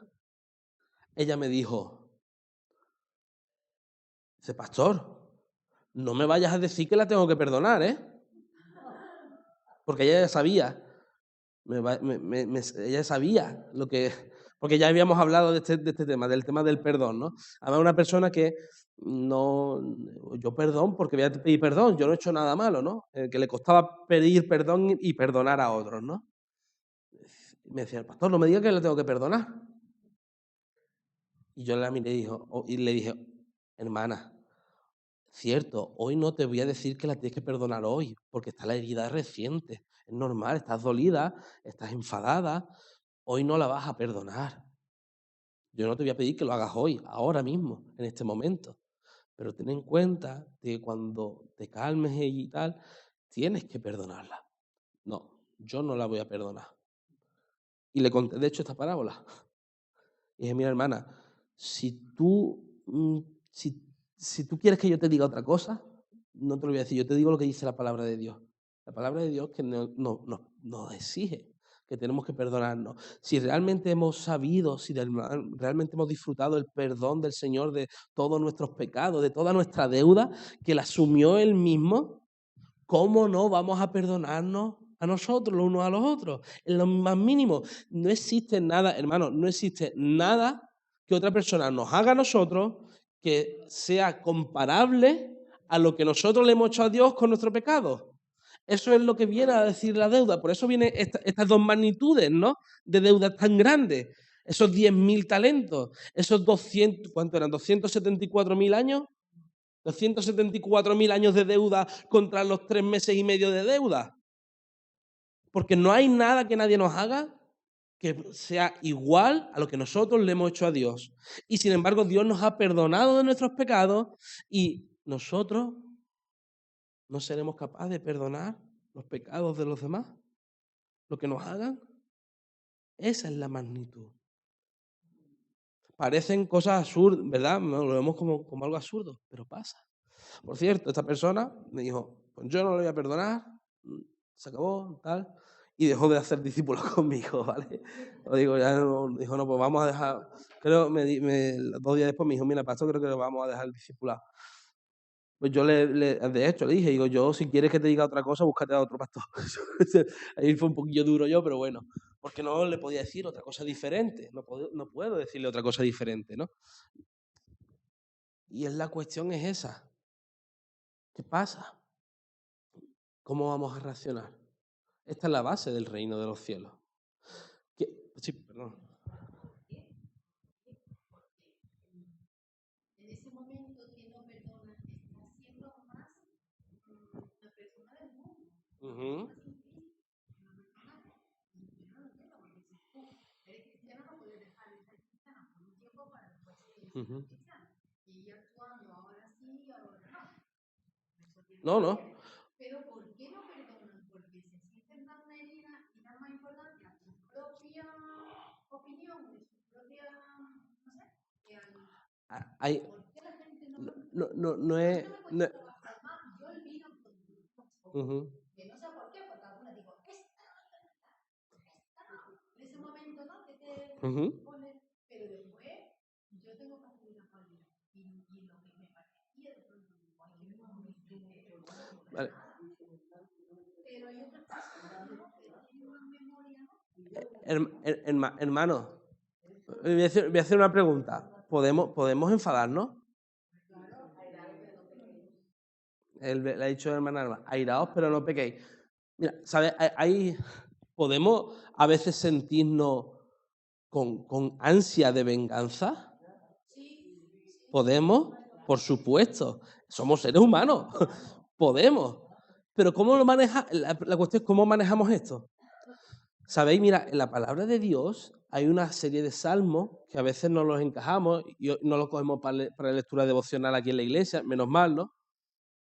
ella me dijo, dice, pastor, no me vayas a decir que la tengo que perdonar, ¿eh? Porque ella ya sabía, ella sabía lo que, porque ya habíamos hablado de este tema, del tema del perdón, ¿no? Había una persona que no, yo perdón porque voy a pedir perdón, yo no he hecho nada malo, ¿no? Que le costaba pedir perdón y perdonar a otros, ¿no? Me decía, el pastor, no me diga que le tengo que perdonar. Y yo la miré y le dije, hermana, cierto, hoy no te voy a decir que la tienes que perdonar hoy, porque está la herida reciente. Es normal, estás dolida, estás enfadada, hoy no la vas a perdonar. Yo no te voy a pedir que lo hagas hoy, ahora mismo, en este momento. Pero ten en cuenta que cuando te calmes y tal, tienes que perdonarla. No, yo no la voy a perdonar. Y le conté, de hecho, esta parábola. Y dije, mira, hermana, si tú quieres que yo te diga otra cosa, no te lo voy a decir. Yo te digo lo que dice la palabra de Dios. La palabra de Dios que nos exige que tenemos que perdonarnos. Si realmente hemos sabido, si realmente hemos disfrutado el perdón del Señor de todos nuestros pecados, de toda nuestra deuda, que la asumió Él mismo, ¿cómo no vamos a perdonarnos a nosotros, los unos a los otros? En lo más mínimo, no existe nada, hermano, no existe nada que otra persona nos haga a nosotros que sea comparable a lo que nosotros le hemos hecho a Dios con nuestro pecado. Eso es lo que viene a decir la deuda. Por eso vienen estas dos magnitudes, ¿no? De deudas tan grandes. Esos 10.000 talentos, esos 200, ¿cuánto eran? 274.000 años. 274.000 años de deuda contra los 3 meses y medio de deuda. Porque no hay nada que nadie nos haga que sea igual a lo que nosotros le hemos hecho a Dios. Y sin embargo, Dios nos ha perdonado de nuestros pecados y nosotros no seremos capaces de perdonar los pecados de los demás, lo que nos hagan. Esa es la magnitud. Parecen cosas absurdas, ¿verdad? Lo vemos como algo absurdo, pero pasa. Por cierto, esta persona me dijo, pues yo no le voy a perdonar, se acabó, tal, y dejó de hacer discípulos conmigo, ¿vale? Lo digo, ya no, dijo, no, pues vamos a dejar, creo, 2 días después me dijo, mira, pastor, creo que lo vamos a dejar el discipulado. Pues yo de hecho le dije, digo, yo si quieres que te diga otra cosa, búscate a otro pastor. Ahí fue un poquillo duro yo, pero bueno, porque no le podía decir otra cosa diferente, no puedo decirle otra cosa diferente, ¿no? Y la cuestión es esa. ¿Qué pasa? ¿Cómo vamos a reaccionar? Esta es la base del reino de los cielos. Sí, perdón. En ese momento que no perdona, está siendo más la persona del mundo. Ujú. Eres cristiano, no puedes dejar de ser cristiano por un tiempo para después seguir Ujú. siendo cristiano. Y actuando ahora sí, ahora no. No, no. Pero ¿por qué no perdonan? Porque se sienten tan heridas y dan más importancia a su propia opinión, de su propia, no sé, Hay, ¿por qué la gente no no es. No, trabajar más? Yo olvido ujú. que no sé por qué, porque alguna digo, esta no. En ese momento, ¿no? Que te Ujú. pone, pero después yo tengo facilidad para olvidar. Y lo que me parecía de pronto, digo, ay, que no me Vale. pero hay otras personas, ¿no? Que tienen una memoria, ¿no? Hermano, voy a hacer una pregunta. ¿Podemos enfadarnos? Él le ha dicho a hermana Alma, airaos, pero no pequéis. Mira, ¿sabes? ¿Podemos a veces sentirnos con ansia de venganza? ¿Podemos? Por supuesto. Somos seres humanos. Podemos. Pero ¿cómo lo maneja? La cuestión es cómo manejamos esto. ¿Sabéis? Mira, en la palabra de Dios hay una serie de salmos que a veces no los encajamos y no los cogemos para lectura devocional aquí en la iglesia, menos mal, ¿no?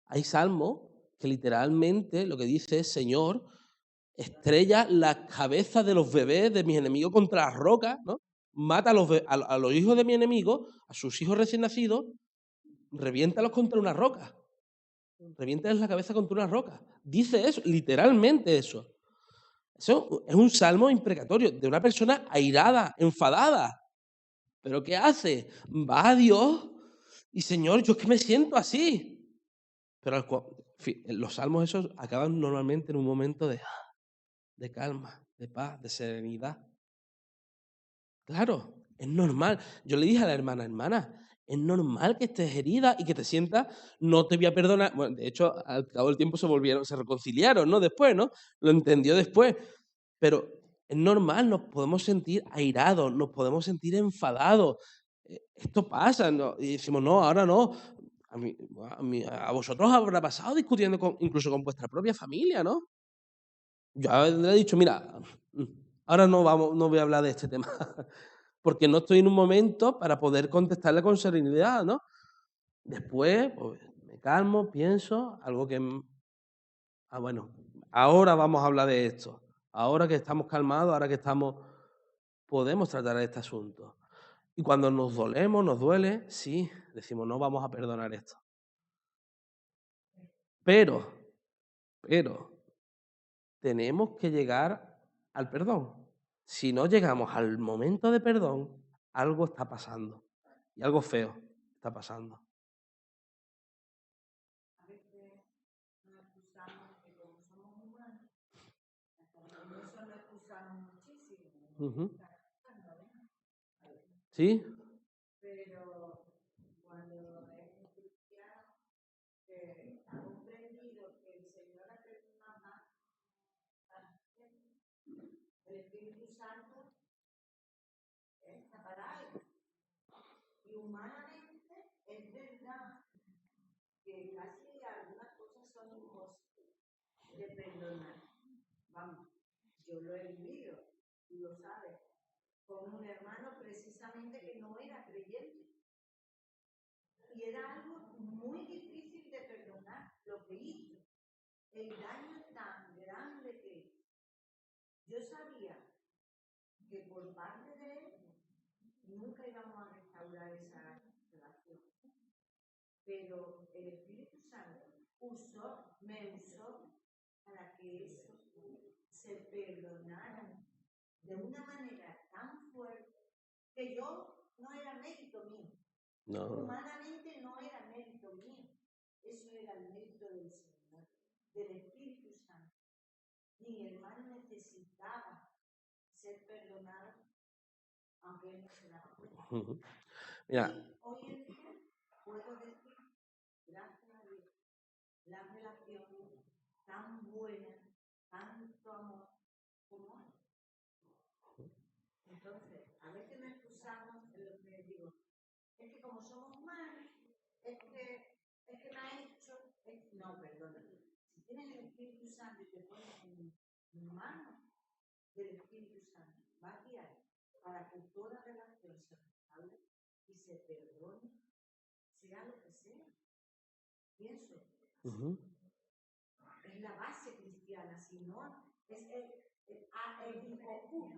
Hay salmos que literalmente lo que dice es, Señor, estrella las cabezas de los bebés de mis enemigos contra las rocas, ¿no? Mata a los hijos de mi enemigo, a sus hijos recién nacidos, reviéntalos contra una roca. Reviéntales la cabeza contra una roca. Dice eso, literalmente eso. Eso es un salmo imprecatorio de una persona airada, enfadada. ¿Pero qué hace? Va a Dios y, Señor, yo es que me siento así. Pero los salmos esos acaban normalmente en un momento de calma, de paz, de serenidad. Claro, es normal. Yo le dije a la hermana, es normal que estés herida y que te sientas, no te voy a perdonar. Bueno, de hecho, al cabo del tiempo se reconciliaron, ¿no? Después, ¿no? Lo entendió después. Pero es normal, nos podemos sentir airados, nos podemos sentir enfadados. Esto pasa, ¿no? Y decimos, no, ahora no. A vosotros habrá pasado discutiendo incluso con vuestra propia familia, ¿no? Yo le he dicho, mira, ahora no voy a hablar de este tema, porque no estoy en un momento para poder contestarle con serenidad, ¿no? Después, pues, me calmo, pienso, algo que... bueno, ahora vamos a hablar de esto. Ahora que estamos calmados, ahora que podemos tratar este asunto. Y cuando nos nos duele, sí, decimos, no vamos a perdonar esto. Pero, tenemos que llegar al perdón. Si no llegamos al momento de perdón, algo está pasando. Y algo feo está pasando. A veces nos acusamos que como somos humanos, en eso nos acusamos muchísimo. ¿Sí? Pero cuando es cristiano, ha comprendido que el Señor ha perdonado el Espíritu Santo está para algo. Y humanamente es verdad que casi algunas cosas son imposibles de perdonar. Vamos, yo lo he vivido, tú lo sabes, con un hermano precisamente que no era creyente. Y era algo muy difícil de perdonar lo que hizo. El daño tan grande que yo sabía que por parte de él nunca íbamos a restaurar esa relación. Pero el Espíritu Santo me usó para que eso se perdonara de una manera tan fuerte que yo no era mérito mío. No. Humanamente no era mérito mío. Eso era el mérito del Señor, del Espíritu Santo. Mi hermano necesitaba ser perdonado, aunque él no se daba cuenta. Mira. Y hoy en día puedo decir, gracias a Dios, la relación tan buena, tanto amor como hay. Entonces, a veces nos excusamos en lo que digo, es que como somos humanos, es que me ha hecho, no, perdona. Si tienes el Espíritu Santo y te pones en manos del Espíritu Santo, va a guiar para que toda relación se restaure y se perdone, sea lo que sea. Pienso. Es la base cristiana, si no, es el hijo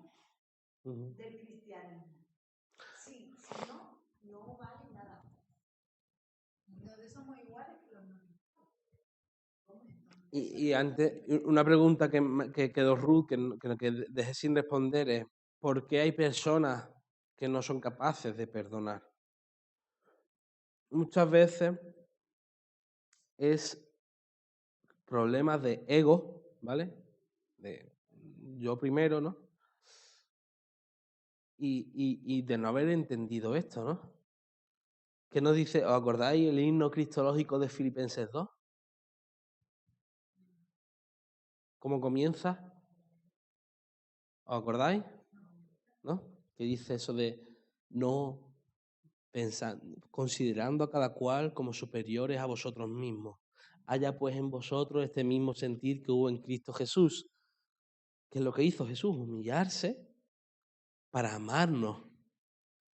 del cristianismo. Sí, si no, no vale nada. Entonces somos iguales que los niños. Y antes, una pregunta que quedó Ruth, que dejé sin responder es, ¿por qué hay personas que no son capaces de perdonar? Muchas veces es problemas de ego, ¿vale? De yo primero, ¿no? Y de no haber entendido esto, ¿no? ¿Qué nos dice? ¿Os acordáis el himno cristológico de Filipenses 2? ¿Cómo comienza? ¿Os acordáis? ¿No? Que dice eso de no pensar, considerando a cada cual como superiores a vosotros mismos. Haya pues en vosotros este mismo sentir que hubo en Cristo Jesús. ¿Qué es lo que hizo Jesús? Humillarse para amarnos.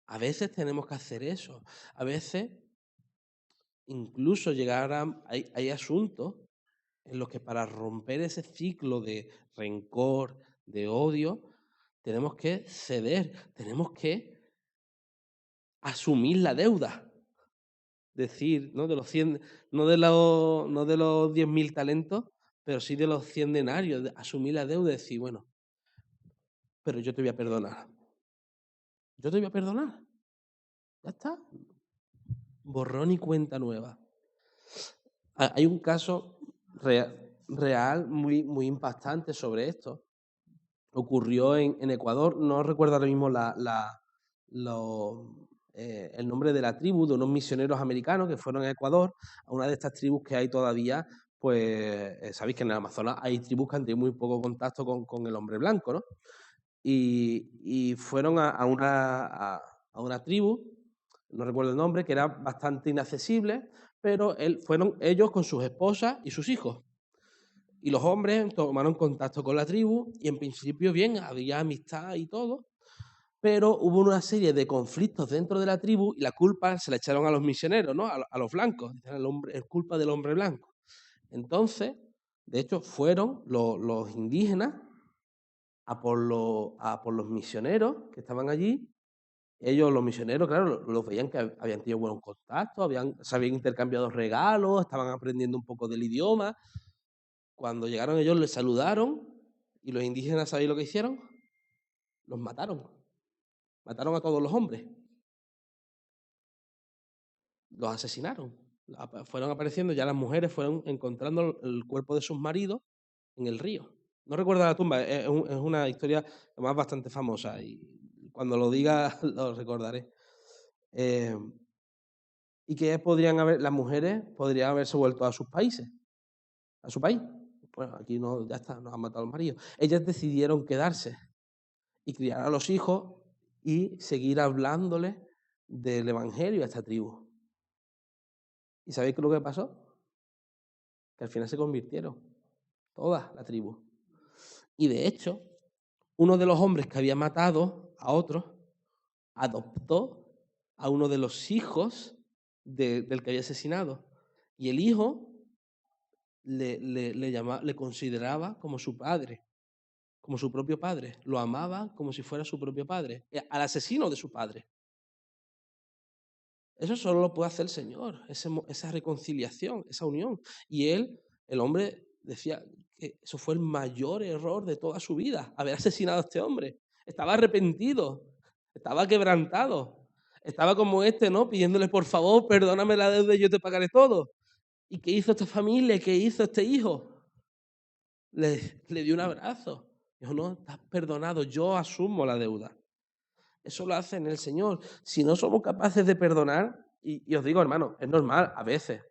A veces tenemos que hacer eso. A veces incluso llegar a... Hay asuntos en los que para romper ese ciclo de rencor, de odio, tenemos que ceder, tenemos que asumir la deuda. Decir, ¿no? De los 100, no de los 10.000 talentos, pero sí de los 100 denarios, de asumir la deuda y decir, bueno, pero yo te voy a perdonar. Yo te voy a perdonar. Ya está. Borrón y cuenta nueva. Hay un caso real muy impactante sobre esto. Ocurrió en Ecuador, no recuerdo ahora mismo el nombre de la tribu, de unos misioneros americanos que fueron a Ecuador, a una de estas tribus que hay todavía, pues sabéis que en el Amazonas hay tribus que han tenido muy poco contacto con el hombre blanco, ¿no? Y fueron a una tribu, no recuerdo el nombre, que era bastante inaccesible, pero fueron ellos con sus esposas y sus hijos. Y los hombres tomaron contacto con la tribu y en principio bien, había amistad y todo, pero hubo una serie de conflictos dentro de la tribu y la culpa se la echaron a los misioneros, ¿no? A los blancos, es culpa del hombre blanco. Entonces, de hecho, fueron los indígenas a por los misioneros que estaban allí. Ellos, los misioneros, claro, los veían que habían tenido buenos contactos, se habían intercambiado regalos, estaban aprendiendo un poco del idioma. Cuando llegaron ellos les saludaron y los indígenas, ¿sabéis lo que hicieron? Los mataron. Mataron a todos los hombres. Los asesinaron. Fueron apareciendo, ya las mujeres fueron encontrando el cuerpo de sus maridos en el río. No recuerdo la tumba, es una historia además bastante famosa y cuando lo diga lo recordaré. ¿Y qué las mujeres podrían haberse vuelto a sus países? ¿A su país? Bueno, aquí no, ya está, nos han matado los maridos. Ellas decidieron quedarse y criar a los hijos y seguir hablándoles del evangelio a esta tribu. ¿Y sabéis qué es lo que pasó? Que al final se convirtieron, toda la tribu. Y de hecho, uno de los hombres que había matado a otro, adoptó a uno de los hijos del que había asesinado. Y el hijo le consideraba como su padre, como su propio padre. Lo amaba como si fuera su propio padre. Al asesino de su padre. Eso solo lo puede hacer el Señor, esa reconciliación, esa unión. Y él, el hombre, decía que eso fue el mayor error de toda su vida, haber asesinado a este hombre. Estaba arrepentido, estaba quebrantado, estaba como ¿no? Pidiéndole, por favor, perdóname la deuda y yo te pagaré todo. ¿Y qué hizo esta familia? ¿Qué hizo este hijo? Le dio un abrazo. Dijo, no, estás perdonado, yo asumo la deuda. Eso lo hace en el Señor. Si no somos capaces de perdonar, y os digo, hermano, es normal a veces,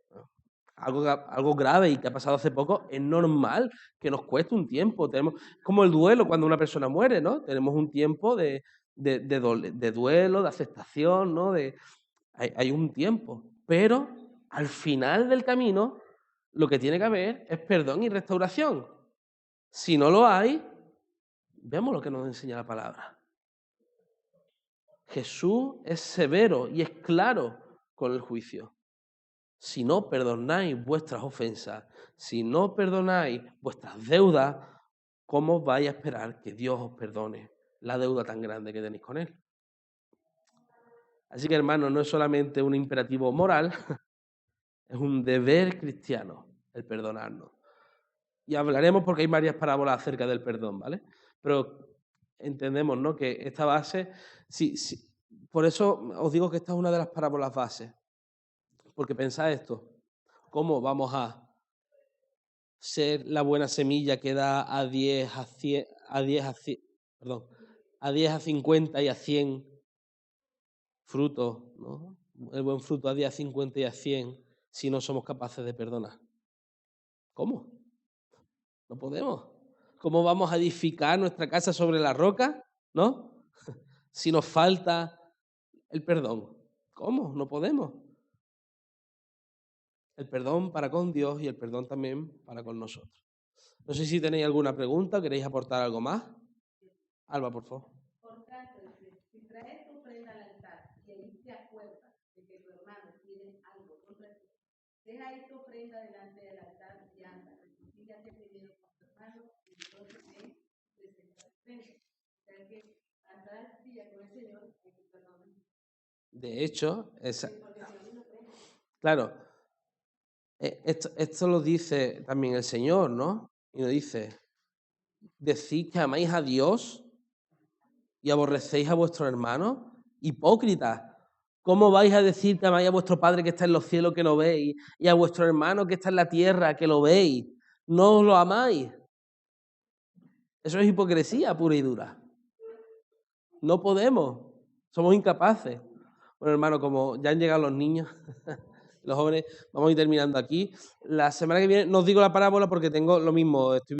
algo grave y que ha pasado hace poco, es normal que nos cueste un tiempo. Tenemos como el duelo cuando una persona muere, ¿no? Tenemos un tiempo de duelo, de aceptación, ¿no? Hay un tiempo. Pero al final del camino, lo que tiene que haber es perdón y restauración. Si no lo hay, vemos lo que nos enseña la palabra. Jesús es severo y es claro con el juicio. Si no perdonáis vuestras ofensas, si no perdonáis vuestras deudas, ¿cómo vais a esperar que Dios os perdone la deuda tan grande que tenéis con Él? Así que, hermanos, no es solamente un imperativo moral, es un deber cristiano el perdonarnos. Y hablaremos porque hay varias parábolas acerca del perdón, ¿vale? Pero entendemos, ¿no?, que esta base, por eso os digo que esta es una de las parábolas bases. Porque pensad esto, ¿cómo vamos a ser la buena semilla que da a 10, a 100, a 10, a 50 y a 100 frutos, ¿no? El buen fruto a 10, a 50 y a 100 si no somos capaces de perdonar? ¿Cómo? No podemos. ¿Cómo vamos a edificar nuestra casa sobre la roca, ¿no? Si nos falta el perdón. ¿Cómo? No podemos. El perdón para con Dios y el perdón también para con nosotros. No sé si tenéis alguna pregunta, ¿queréis aportar algo más? Alba, por favor. Por tanto, si traes tu ofrenda al altar y ahí te acuerdas de que tu hermano tiene algo contra ti, deja ahí tu ofrenda delante del altar y anda, reconcíliate primero con tu hermano y entonces ven, presenta la ofrenda. O sea que hasta el día con el Señor hay que perdonar. De hecho, claro, esto lo dice también el Señor, ¿no? Y nos dice, decid que amáis a Dios y aborrecéis a vuestros hermanos, hipócritas. ¿Cómo vais a decir que amáis a vuestro Padre que está en los cielos que lo veis y a vuestro hermano que está en la tierra que lo veis? ¿No os lo amáis? Eso es hipocresía pura y dura. No podemos, somos incapaces. Bueno, hermano, como ya han llegado los niños, los jóvenes, vamos a ir terminando aquí. La semana que viene no os digo la parábola porque tengo lo mismo, estoy